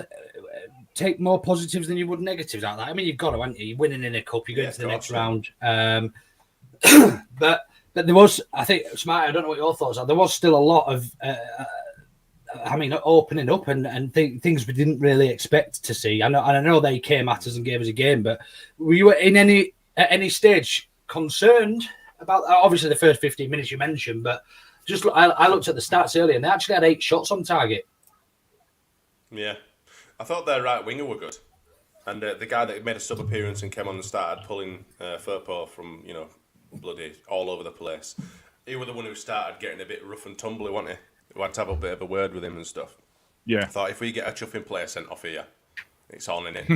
take more positives than you would negatives out of that? I mean, you've got to, haven't you? You're winning in a cup, you're going to the next round. But there was, I think, Smarty, I don't know what your thoughts are. There was still a lot of opening up and things we didn't really expect to see. I know they came at us and gave us a game, but were you at any stage concerned about obviously the first 15 minutes you mentioned, but just I looked at the stats earlier and they actually had 8 shots on target. Yeah, I thought their right winger were good, and the guy that made a sub appearance and came on and started pulling Firpo from bloody all over the place. He was the one who started getting a bit rough and tumbly, wasn't he? We had to have a bit of a word with him and stuff. Yeah. I thought if we get a chuffing player sent off here, it's on in it.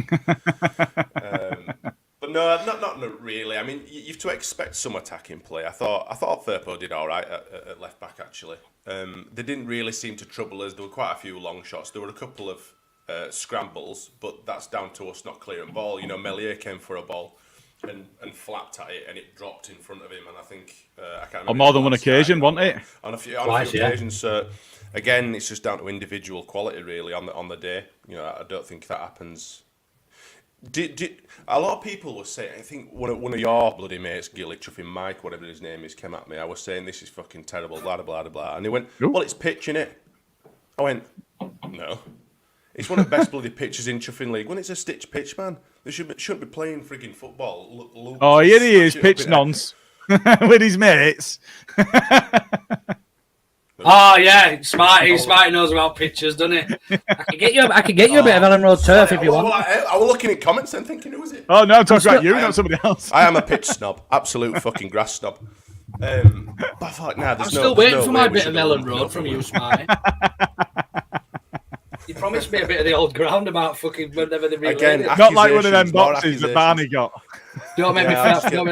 But no, not really. I mean, you have to expect some attacking play. I thought Firpo did all right at left back actually. They didn't really seem to trouble us. There were quite a few long shots. There were a couple of scrambles, but that's down to us not clearing ball. Melier came for a ball and flapped at it, and it dropped in front of him. And I think I can't remember. On more than one occasion, wasn't it? On a few occasions. So again, it's just down to individual quality really on the day. I don't think that happens. A lot of people were saying, I think one of your bloody mates, Gilly, chuffing Mike, whatever his name is, came at me. I was saying this is fucking terrible, blah blah blah blah, and he went, "Well, it's pitch, innit?" I went, "No, it's one of the best bloody pitches in chuffing league. When it's a stitch pitch, man, they shouldn't be playing frigging football." Oh, here he is, pitch nonce with his mates. Oh yeah, Smarty knows about pitches, doesn't he? I can get you a bit of Ellen Road turf if you want. I was looking at comments and thinking, who was it? Oh no, I'm talking about you, not somebody else. I am a pitch snob, absolute fucking grass snob. But I thought, I'm still waiting for my bit of Ellen Road from you, Smarty. You promised me a bit of the old ground about fucking whenever they again. Not like one of them boxes that Barney got. Don't make me feel.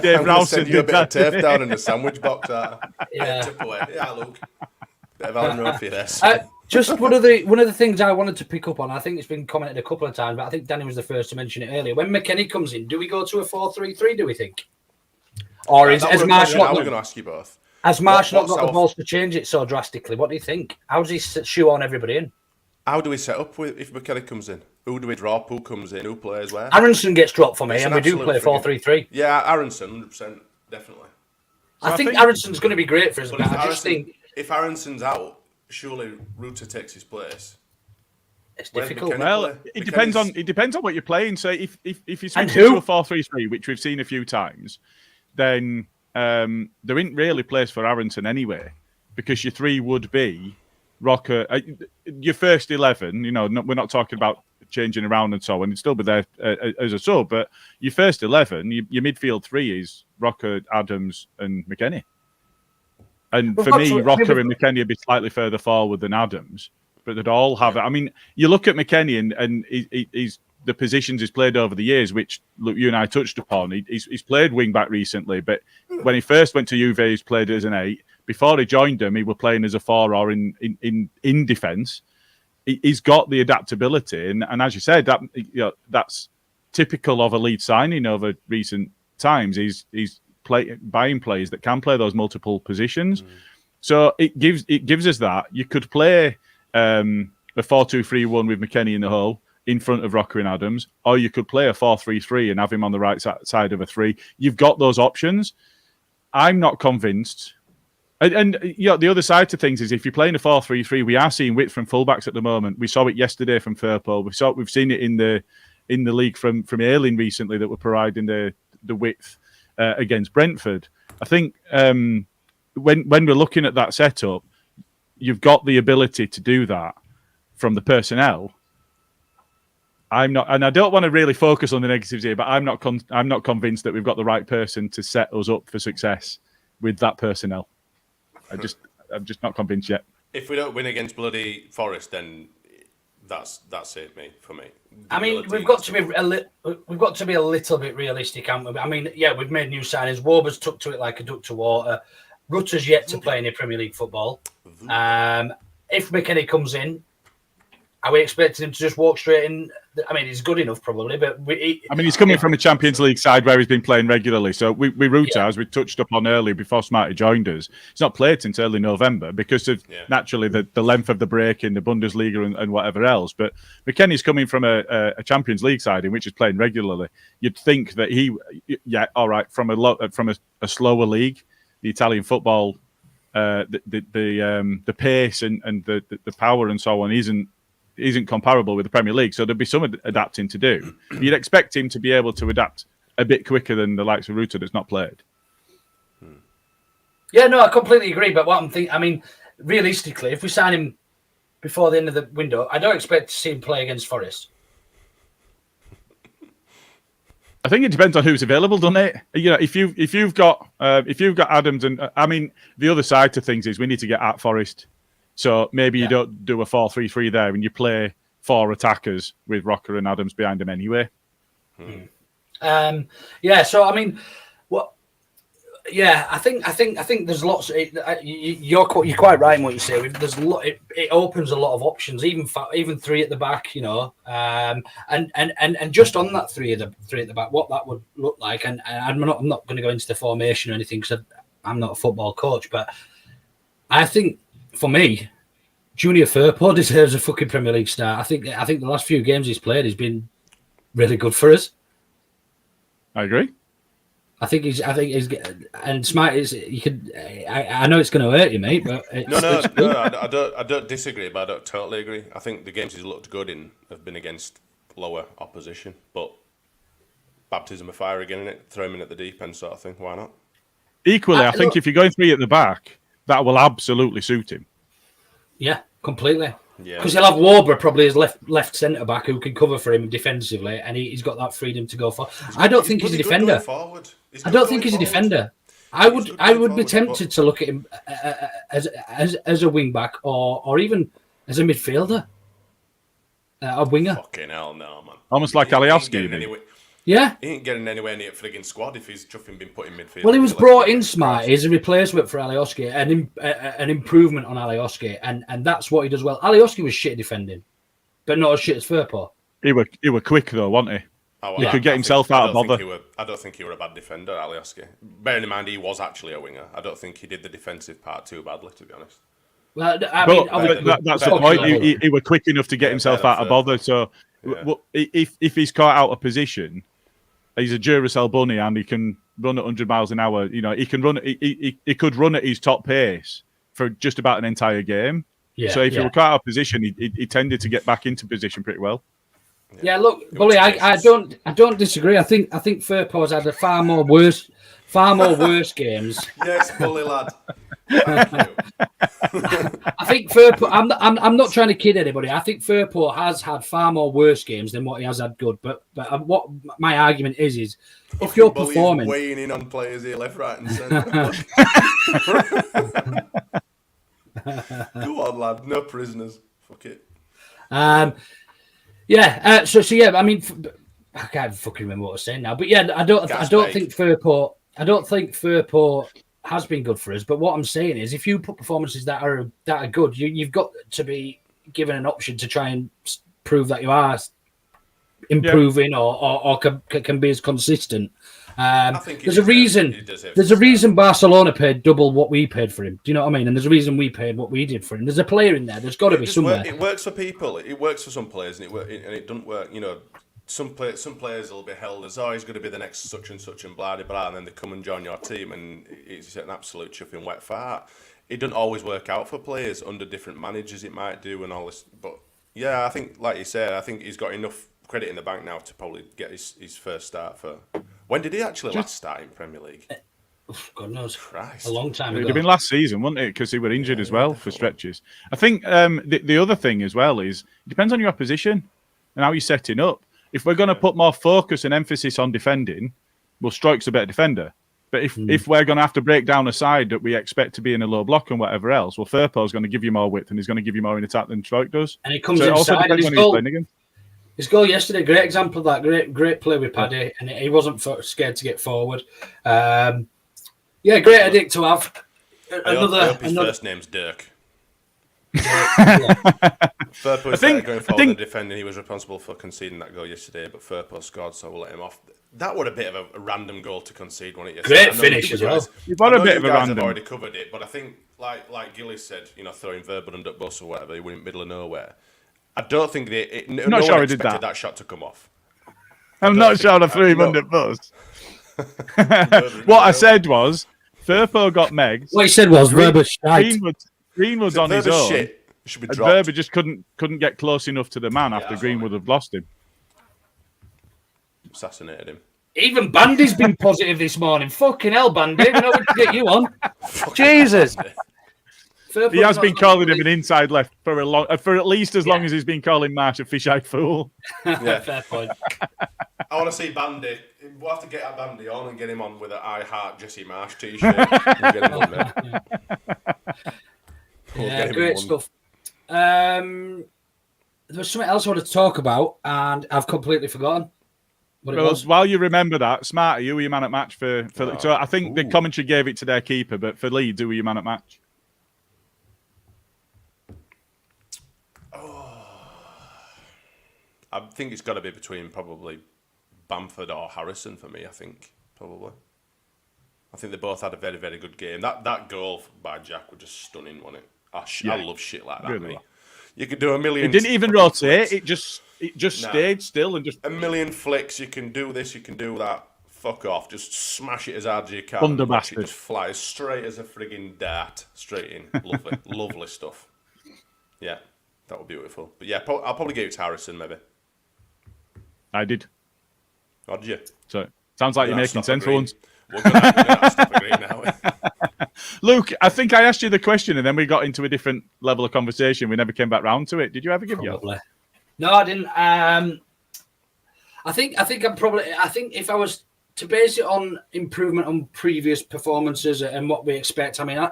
Dave Rouse send you a bit of tape down in the sandwich box. Yeah, look. Bit of Alan Road for you this. Just one of the things I wanted to pick up on. I think it's been commented a couple of times, but I think Danny was the first to mention it earlier. When McKennie comes in, do we go to a 4-3-3? Do we think, or has Marsh not? I was going to ask you both. Has Marsh not got the balls to change it so drastically? What do you think? How does he shoe on everybody in? How do we set up if McKennie comes in? Who do we drop? Who comes in? Who plays where? Aronson gets dropped for me, and we do play 4-3-3. Yeah, Aronson, 100%, definitely. So I think Aronson's going to be great for us. But I just think if Aronson's out, surely Rutter takes his place. It's difficult. Well, it depends on what you're playing. So if you switch to a 4-3-3, which we've seen a few times, then there isn't really place for Aronson anyway, because your 3 would be Rocker, your first 11. We're not talking about changing around and so on. It'd still be there as a sub, but your first 11, your midfield 3 is Rocker, Adams, and McKennie. And for me, Rocker and McKennie would be slightly further forward than Adams, but they'd all have it. I mean, you look at McKennie and he's the positions he's played over the years, which look, you and I touched upon. He's played wing back recently, but when he first went to Juve, he's played as an 8. Before he joined them, he was playing as a 4 or in defence. He's got the adaptability, and as you said, that's typical of a lead signing over recent times. He's buying players that can play those multiple positions. So it gives us that. You could play a 4-2-3-1 with McKennie in the hole in front of Rocker and Adams, or you could play a 4-3-3 and have him on the right side of a 3. You've got those options. I'm not convinced. And the other side to things is if you're playing a 4-3-3, we are seeing width from fullbacks at the moment. We saw it yesterday from Firpo. We've seen it in the league from Ayling recently that were providing the width against Brentford. I think when we're looking at that setup, you've got the ability to do that from the personnel. I'm not, and I don't want to really focus on the negatives here, but I'm not convinced that we've got the right person to set us up for success with that personnel. I'm just not convinced yet. If we don't win against bloody Forest, then that's it, for me. I mean, we've got to be a little bit realistic, haven't we? I mean, yeah, we've made new signings. Wober's took to it like a duck to water. Rutter's yet to play any Premier League football. If McKennie comes in, are we expecting him to just walk straight in? I mean, he's good enough probably, but he's coming from a Champions League side where he's been playing regularly. So we Rutter, as we touched upon earlier before Smarty joined us, he's not played since early November because of naturally the length of the break in the Bundesliga and whatever else. But McKennie's coming from a Champions League side in which he's playing regularly. You'd think that all right, from a slower league, the Italian football the pace and the power and so on isn't comparable with the Premier League. So there'd be some adapting to do. You'd expect him to be able to adapt a bit quicker than the likes of Rutter that's not played. Yeah, no, I completely agree. But what I'm thinking, I mean, realistically, if we sign him before the end of the window, I don't expect to see him play against Forest. I think it depends on who's available, doesn't it? You know, if you've got Adams, and I mean, the other side to things is we need to get at Forest. So maybe you don't do a 4-3-3 there, and you play 4 attackers with Rocker and Adams behind them anyway. Yeah. So I mean, yeah, I think there's lots. You're quite right in what you say. There's a lot. It opens a lot of options, even 3 at the back, you know, and just on that 3 at the back, what that would look like. And I'm not going to go into the formation or anything because I'm not a football coach, but I think for me, Junior Firpo deserves a fucking Premier League start. I think the last few games he's played, he's been really good for us. I agree. I think he's and Smarty is. You could. I know it's going to hurt you, mate, but I don't disagree, but I don't totally agree. I think the games he's looked good in have been against lower opposition, but baptism of fire again in it, throw him in at the deep end sort of thing. Why not? Equally, I think if you're going 3 at the back, that will absolutely suit him. Yeah, completely. Yeah, because he'll have Warburg probably as left centre back who can cover for him defensively, and he's got that freedom to go for. I don't think he's a defender. I don't think he's a defender. I would be tempted to look at him as a wing back or even as a midfielder, a winger. Fucking hell, no, man. Almost like Alioski. Yeah, he ain't getting anywhere near frigging squad if he's chuffing been put in midfield. Well, he was brought in Smarty as a replacement for Alioski, an improvement on Alioski, and that's what he does well. Alioski was shit defending, but not as shit as Firpo. He were quick though, wasn't he? Oh, he could get himself out of bother. I don't think he were a bad defender, Alioski. Bearing in mind he was actually a winger. I don't think he did the defensive part too badly, to be honest. Well, I mean, that's the point. He were quick enough to get himself out of bother. So, if he's caught out of position, he's a Duracell bunny and he can run at 100 miles an hour. You know, he can run. He could run at his top pace for just about an entire game. Yeah, so if he were caught out of position, he tended to get back into position pretty well. Yeah, look, Bully, I don't disagree. I think Firpo's had a far more worse games. Yes, Bully lad. I think Firpo. I'm not trying to kid anybody. I think Firpo has had far more worse games than what he has had good. But what my argument is if you're performing, weighing in on players here, left, right, and centre. Go on, lad. No prisoners. Fuck it. Yeah. So yeah. I mean, I can't fucking remember what I was saying now. But yeah, I don't think Firpo has been good for us. But what I'm saying is, if you put performances that are good, you've got to be given an option to try and prove that you are improving or can be as consistent. There's a reason Barcelona paid double what we paid for him. Do you know what I mean? And there's a reason we paid what we did for him. There's a player in there. There's got to be somewhere. It works for people. It works for some players, and it doesn't work. You know, some players will be held as, he's going to be the next such and such and blah blah, and then they come and join your team, and it's an absolute chuffing wet fart. It doesn't always work out for players under different managers. It might do and all this, but yeah, I think, like you said, I think he's got enough credit in the bank now to probably get his first start for. When did he actually last start in Premier League? God knows. Christ. A long time ago. It'd have been last season, wouldn't it? Because he were injured as well for stretches. I think the other thing as well is it depends on your opposition and how you're setting up. If we're going to put more focus and emphasis on defending, well, Stroik's a better defender. But if we're going to have to break down a side that we expect to be in a low block and whatever else, well, Firpo's going to give you more width and he's going to give you more in attack than Stroik does. And it comes inside. His goal yesterday, great example of that. Great play with Paddy, and he wasn't scared to get forward. Great addict to have. I hope his first name's Dirk. Firpo is going forward and defending. He was responsible for conceding that goal yesterday, but Firpo scored, so we'll let him off. That was a bit of a random goal to concede, wasn't it? Great finish as well. You've got a bit of a random. I've already covered it, but I think, like Gilly said, throwing Verber under bus or whatever, he went in the middle of nowhere. I don't think no one expected that shot to come off. I'm not sure I threw him under bus. What I said was, Firpo got Megs. What he said was Verber shite. Greenwood's on his own. Shit. Should be And dropped. Verber just couldn't get close enough to the man after Greenwood had lost him. Assassinated him. Even Bandy's been positive this morning. Fucking hell, Bandy. We know we can get you on. Jesus. He has been calling him an inside left for at least as long as he's been calling Marsh a fish-eyed fool. Yeah. Fair point. I want to see Bandy. We'll have to get that Bandy on and get him on with an I Heart Jesse Marsh t-shirt. We'll get him on there. Yeah, great stuff. There was something else I wanted to talk about, and I've completely forgotten what it was. While you remember that, Smarty, who were your man at match for so I think the commentary gave it to their keeper, but for Leeds, who were your man at match? I think it's got to be between probably Bamford or Harrison for me, I think, probably. I think they both had a very, very good game. That goal by Jack was just stunning, wasn't it? I love shit like that, Really mate. You could do a million... It didn't even rotate. It just stayed still and just... A million flicks, you can do this, you can do that. Fuck off. Just smash it as hard as you can. Thunder It bastard. just flies straight as a frigging dart. Straight in. Lovely. Lovely stuff. Yeah, that was beautiful. But yeah, I'll probably give it to Harrison, maybe. I did. Or did you? So sounds like you're making sense for once. We're going to have to stop agreeing now. Luke, I think I asked you the question and then we got into a different level of conversation. We never came back round to it. Did you ever give yours? No, I didn't. I think if I was to base it on improvement on previous performances and what we expect, I mean,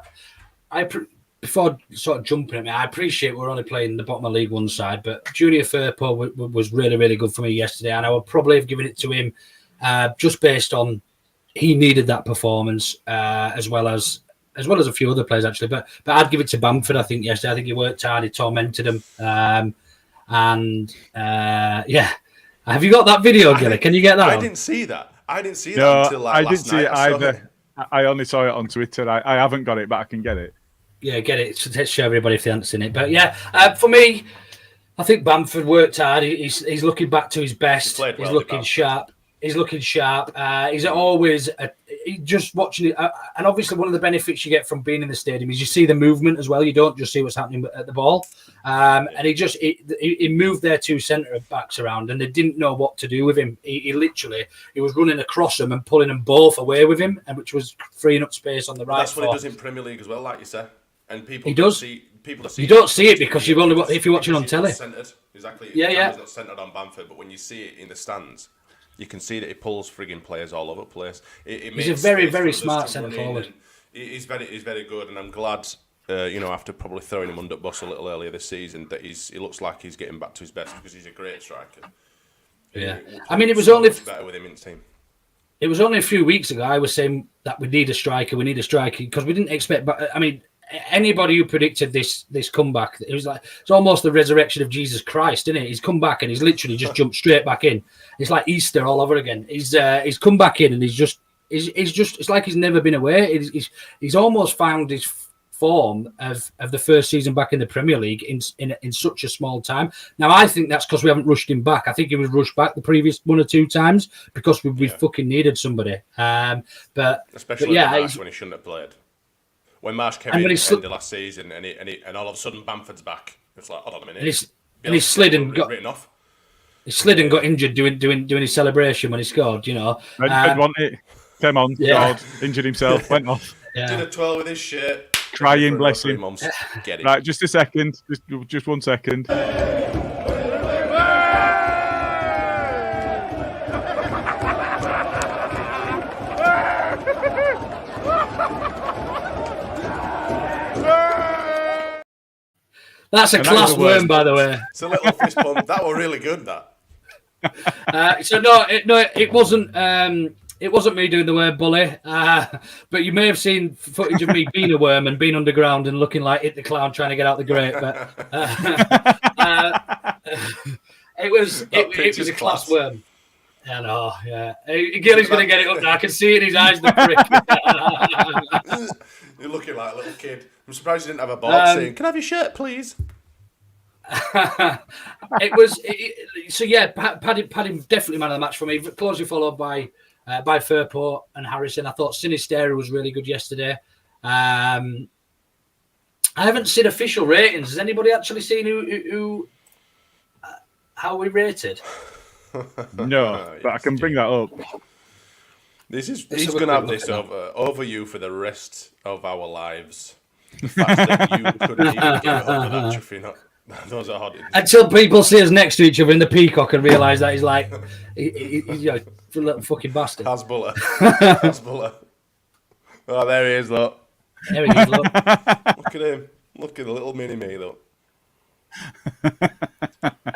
before sort of jumping at me, I appreciate we're only playing the bottom of League One side, but Junior Firpo was really, really good for me yesterday, and I would probably have given it to him just based on he needed that performance as well as a few other players actually. But I'd give it to Bamford. I think yesterday, I think he worked hard, he tormented him, yeah. Have you got that video, Gilly? Can you get that? I didn't see that. Until like last night. I didn't see it either. I only saw it on Twitter. I haven't got it, but I can get it. Yeah, get it. Let's show everybody if they haven't seen it. But yeah, for me, I think Bamford worked hard. He's looking back to his best. He's looking sharp. He's looking sharp. He's always just watching it. And obviously, one of the benefits you get from being in the stadium is you see the movement as well. You don't just see what's happening at the ball. And he moved their two centre backs around, and they didn't know what to do with him. He was running across them and pulling them both away with him, and which was freeing up space on the right. That's what he does in Premier League as well, like you say. And people he does. People see you don't see it because you've only if you're watching on telly. Centered. Exactly. Yeah. It's not centered on Bamford, but when you see it in the stands, you can see that he pulls frigging players all over the place. He's a very, very smart centre forward. He's very good, and I'm glad, after probably throwing him under the bus a little earlier this season, that he looks like he's getting back to his best because he's a great striker. Yeah, I mean, it was only better with him in the team. It was only a few weeks ago I was saying that we need a striker because we didn't expect. But I mean, anybody who predicted this comeback, it's almost the resurrection of Jesus Christ, isn't it? He's come back and he's literally just jumped straight back in. It's like Easter all over again. He's come back in and he's just it's like he's never been away. He's almost found his form of the first season back in the Premier League in such a small time. Now I think that's because we haven't rushed him back. I think he was rushed back the previous one or two times because we fucking needed somebody. But especially Marsh when he shouldn't have played. When Marsh came in at the end of last season and all of a sudden Bamford's back, it's like, hold on a minute. And he slid and got written off. He slid and got injured doing his celebration when he scored. You know, Red want it. Came on, scored, injured himself, went off. Did a 12 with his shirt. Crying, bless him. Get it. Right, just a second. Just 1 second. That's a class worm, by the way. It's a little fist bump. That was really good, that. It wasn't. It wasn't me doing the word bully, but you may have seen footage of me being a worm and being underground and looking like It the Clown trying to get out the grate. But it was a class worm. I know, yeah. Gilly's going to get it up now. I can see it in his eyes. The prick. You're looking like a little kid. I'm surprised you didn't have a board saying, "Can I have your shirt, please?" It was so yeah. Paddy definitely man of the match for me. Closely followed by by Firpo and Harrison. I thought Sinistera was really good yesterday. I haven't seen official ratings. Has anybody actually seen who how we rated? No, but I can bring that up. He's going to have this over you for the rest of our lives. The fact that you couldn't even get over that chuffing up. Those are hard. Until people see us next to each other in the Peacock and realise that he's like, he's a little fucking bastard. Hasbuller. Oh, there he is, look. There he is, look. Look at him. Look at the little mini-me, look.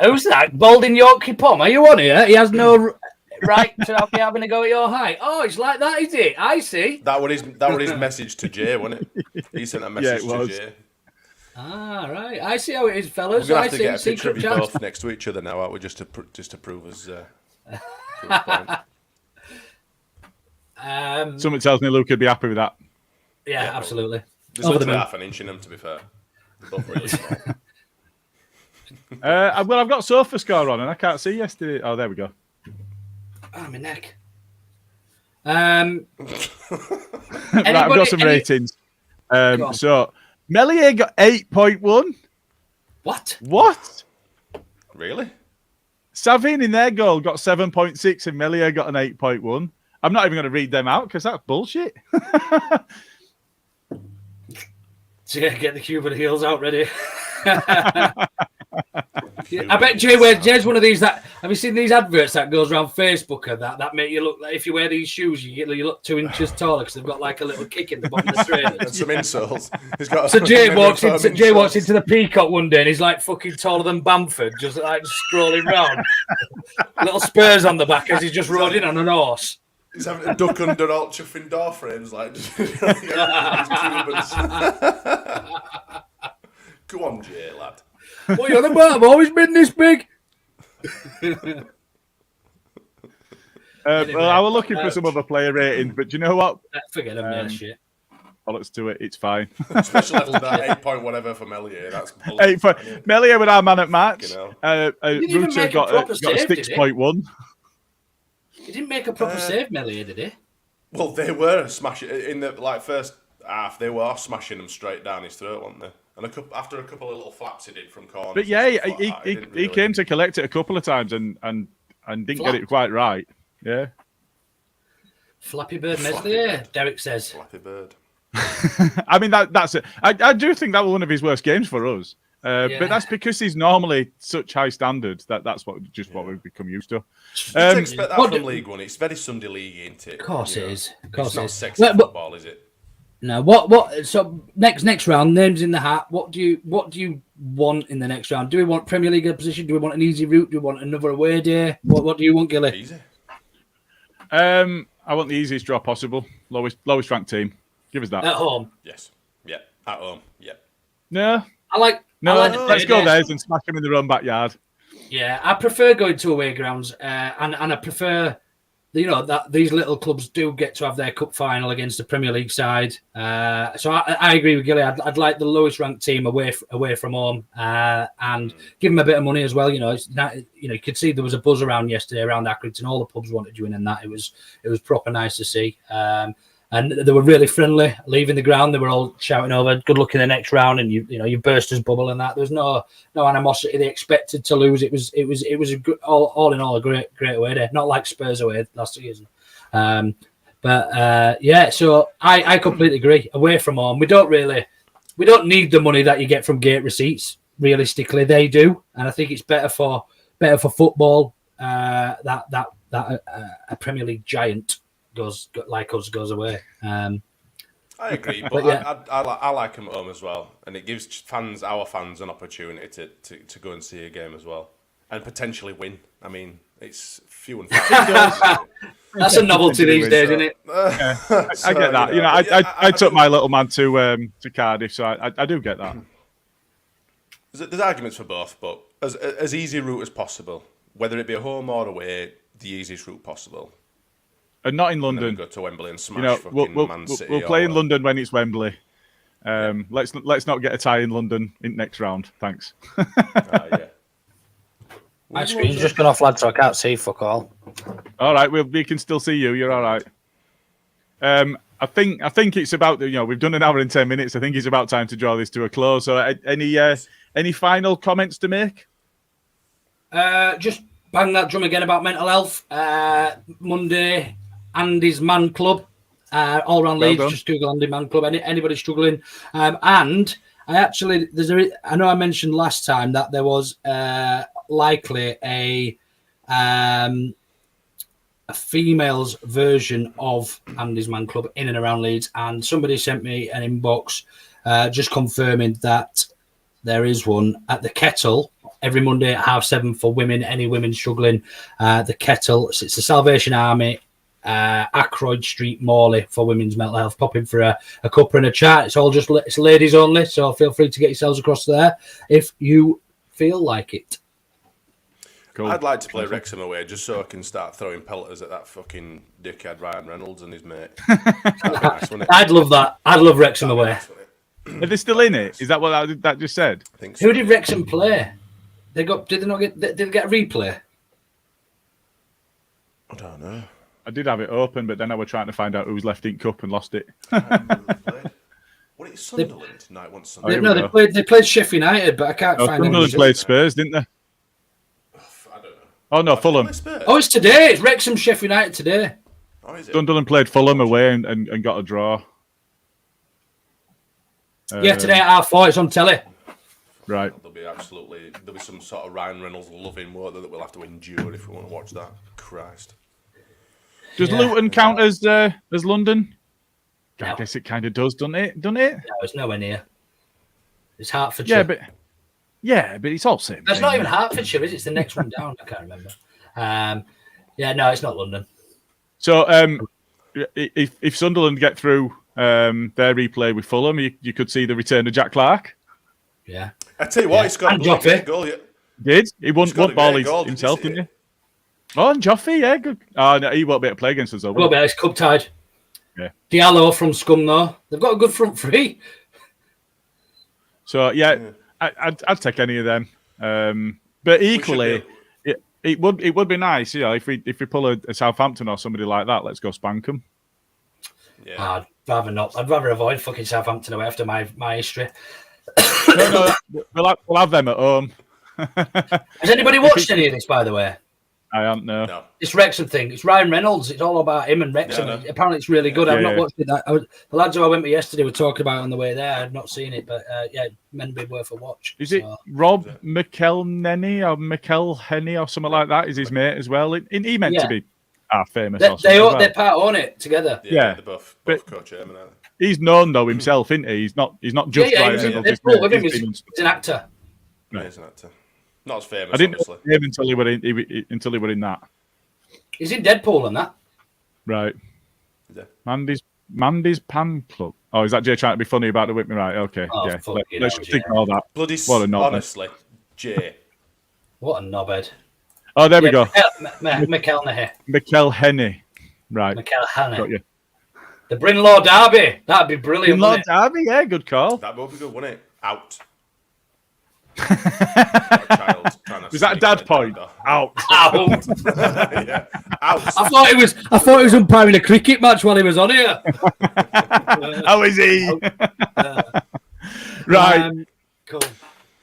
Who's that? Balding Yorkie Pom? Are you on here? He has no right to be having a go at your height. Oh, it's like that, is it? I see. That was his message to Jay, wasn't it? He sent a message to Jay. Ah, right. I see how it is, fellas. We're going to have to get a picture of you both next to each other now, aren't we? Just to prove us point. Something tells me Luke would be happy with that. Yeah, absolutely. There's literally half an inch in them, to be fair. They're both really small. Well, I've got sofa score on and I can't see yesterday. Oh, there we go. Oh, my neck. Right, I've got some ratings. So, Melier got 8.1. What? Really? Savin in their goal got 7.6 and Melier got an 8.1. I'm not even going to read them out because that's bullshit. So yeah, get the Cuban heels out ready. I bet Jay's one of these that have you seen these adverts that goes around Facebook that make you look like if you wear these shoes you look 2 inches taller because they've got like a little kick in the bottom of the trainers. And some insoles. He's got so Jay walks into the Peacock one day and he's like fucking taller than Bamford, just like scrolling round. Little spurs on the back as he's just rode in on an horse. He's having a duck under all chuffing door frames like Go on, Jay, lad. What are you on about? I've always been this big. Well, I was looking for some other player ratings, but do you know what? Forget them shit. Bollocks to it. It's fine. Special level that 8 point whatever for Melier. That's 8 point. Melier with our man at match. Rutter got a 6.1. He didn't make a proper save, Melier, did he? Well, they were smashing in the first half. They were smashing them straight down his throat, weren't they? And after a couple of little flaps he did from corners. But yeah, he came to collect it a couple of times and didn't get it quite right. Yeah. Flappy Bird Meslier, Derek says. Flappy Bird. I mean, that's it. I do think that was one of his worst games for us. But that's because he's normally such high standards that's what we've become used to. You expect that from League One. It's very Sunday League, isn't it? Of course it is. It's not sexy football, is it? No. What? So next round, names in the hat. What do you want in the next round? Do we want Premier League position? Do we want an easy route? Do we want another away day? What do you want, Gilly? Easy. I want the easiest draw possible. Lowest ranked team. Give us that. At home. Yes. Yeah. At home. Yeah. No. Let's go there and smash them in their own backyard. Yeah, I prefer going to away grounds, and I prefer, that these little clubs do get to have their cup final against the Premier League side. So I agree with Gilly. I'd like the lowest ranked team away from home, and give them a bit of money as well. It's not, you could see there was a buzz around yesterday around Accrington. All the pubs wanted you in, and that it was proper nice to see. And they were really friendly. Leaving the ground, they were all shouting over, "Good luck in the next round!" And you burst his bubble and that. There was no animosity. They expected to lose. It was a good, all in all a great away day. Not like Spurs away last season. So I completely agree. Away from home, we don't need the money that you get from gate receipts. Realistically, they do, and I think it's better for football that a Premier League giant goes away. I agree, but I like them at home as well, and it gives our fans an opportunity to go and see a game as well, and potentially win. I mean, it's few and far. That's a novelty these days, isn't it? I get that. I took my little man to Cardiff, so I do get that. There's arguments for both, but as easy route as possible, whether it be a home or away, the easiest route possible. And not in London. Go to Wembley and smash Man City. We'll play in London when it's Wembley. Let's not get a tie in London in next round. Thanks. Yeah. My screen's just gone off, lad, so I can't see fuck all. All right, we can still see you. You're all right. I think it's about, we've done an hour and 10 minutes. I think it's about time to draw this to a close. So any final comments to make? Just bang that drum again about mental health. Monday, Andy's Man Club, all around Leeds. Just Google Andy Man Club. Anybody struggling? And I know I mentioned last time that there was likely a female's version of Andy's Man Club in and around Leeds, and somebody sent me an inbox just confirming that there is one at the Kettle every Monday at 7:30 for women. Any women struggling, the Kettle. It's the Salvation Army, Ackroyd Street, Morley, for women's mental health. Pop in for a cuppa and a chat. It's ladies only, so feel free to get yourselves across there if you feel like it. Cool. I'd like to play Wrexham away just so I can start throwing pelters at that fucking dickhead Ryan Reynolds and his mate. Nice, I'd love that. I'd love Wrexham away. Are they still in it? Is that what that just said? I think so. Who did Wrexham play? Did they get a replay? I don't know. I did have it open, but then I was trying to find out who's left in cup and lost it. What is Sunderland? No, it wasn't Sunderland. No, they played Sheffield United, but I can't find it. Sunderland played Spurs, didn't they? I don't know. Oh no, Fulham. Oh, it's today. It's Wrexham Sheffield United today. Oh, is it? Sunderland played Fulham away and got a draw. Yeah, today at 4:30. It's on telly. Right. There'll be some sort of Ryan Reynolds loving word that we'll have to endure if we want to watch that. Christ. Does Luton count as London? No. I guess it kind of does, doesn't it? No, it's nowhere near. It's Hertfordshire. But it's all same. That's not even Hertfordshire, is it? It's the next one down. I can't remember. No, it's not London. So, if Sunderland get through their replay with Fulham, you could see the return of Jack Clark. Yeah. I tell you what, he's got a great goal. Did he won ball himself, didn't he? Oh, and Joffrey, yeah, good. Oh, no, he won't be able to play against us, though. Well, it's cup tied. Yeah. Diallo from Scum, though. They've got a good front three. So, I'd take any of them. But equally, it would be nice, if we pull a Southampton or somebody like that, let's go spank them. Yeah. I'd rather not. I'd rather avoid fucking Southampton away after my history. No, we'll have them at home. Has anybody watched any of this, by the way? I don't know. No. This Wrexham thing. It's Ryan Reynolds. It's all about him and Wrexham. Yeah, apparently, it's really good. I've not watched it. The lads who I went with yesterday were talking about it on the way there. I've not seen it, but it meant to be worth a watch. Is it Rob McElhenney or McElhenney or something like that? Is his mate as well? He meant to be famous. They're part on it together. Yeah, they're both co-chairman, aren't they? He's known though himself, isn't he? He's not just Ryan Reynolds. He's an actor. Right. He's an actor. Not as famous. I didn't know him until he were in that. He's in Deadpool and that. Right. Yeah. Mandy's Pan Club. Oh, is that Jay trying to be funny about the whip me? Right. Okay. Oh, yeah. Let's just ignore that. Bloody honestly, Jay. What a knobhead. Oh, there we go. McElhenney. Right. McElhenney. Got you. The Brinlaw Derby. That'd be brilliant. Brinlaw Derby, yeah, good call. That would be good, wouldn't it? Out. Was that a dad point? Out. Yeah. Out. I thought he was umpiring a cricket match while he was on here. How is he? Right. Cool.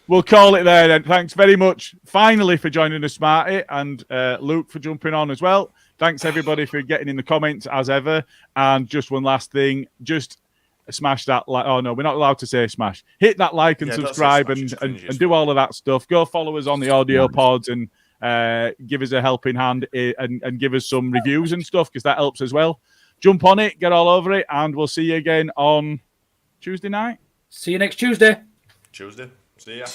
We'll call it there then. Thanks very much, finally, for joining us, Smarty, and Luke for jumping on as well. Thanks, everybody, for getting in the comments, as ever. And just one last thing, just smash that like. Oh, no, we're not allowed to say smash. Hit that like and subscribe and do all of that stuff. Go follow us on the audio pods and give us a helping hand and give us some reviews and stuff, because that helps as well. Jump on it, get all over it, and we'll see you again on Tuesday night. See you next Tuesday. See ya.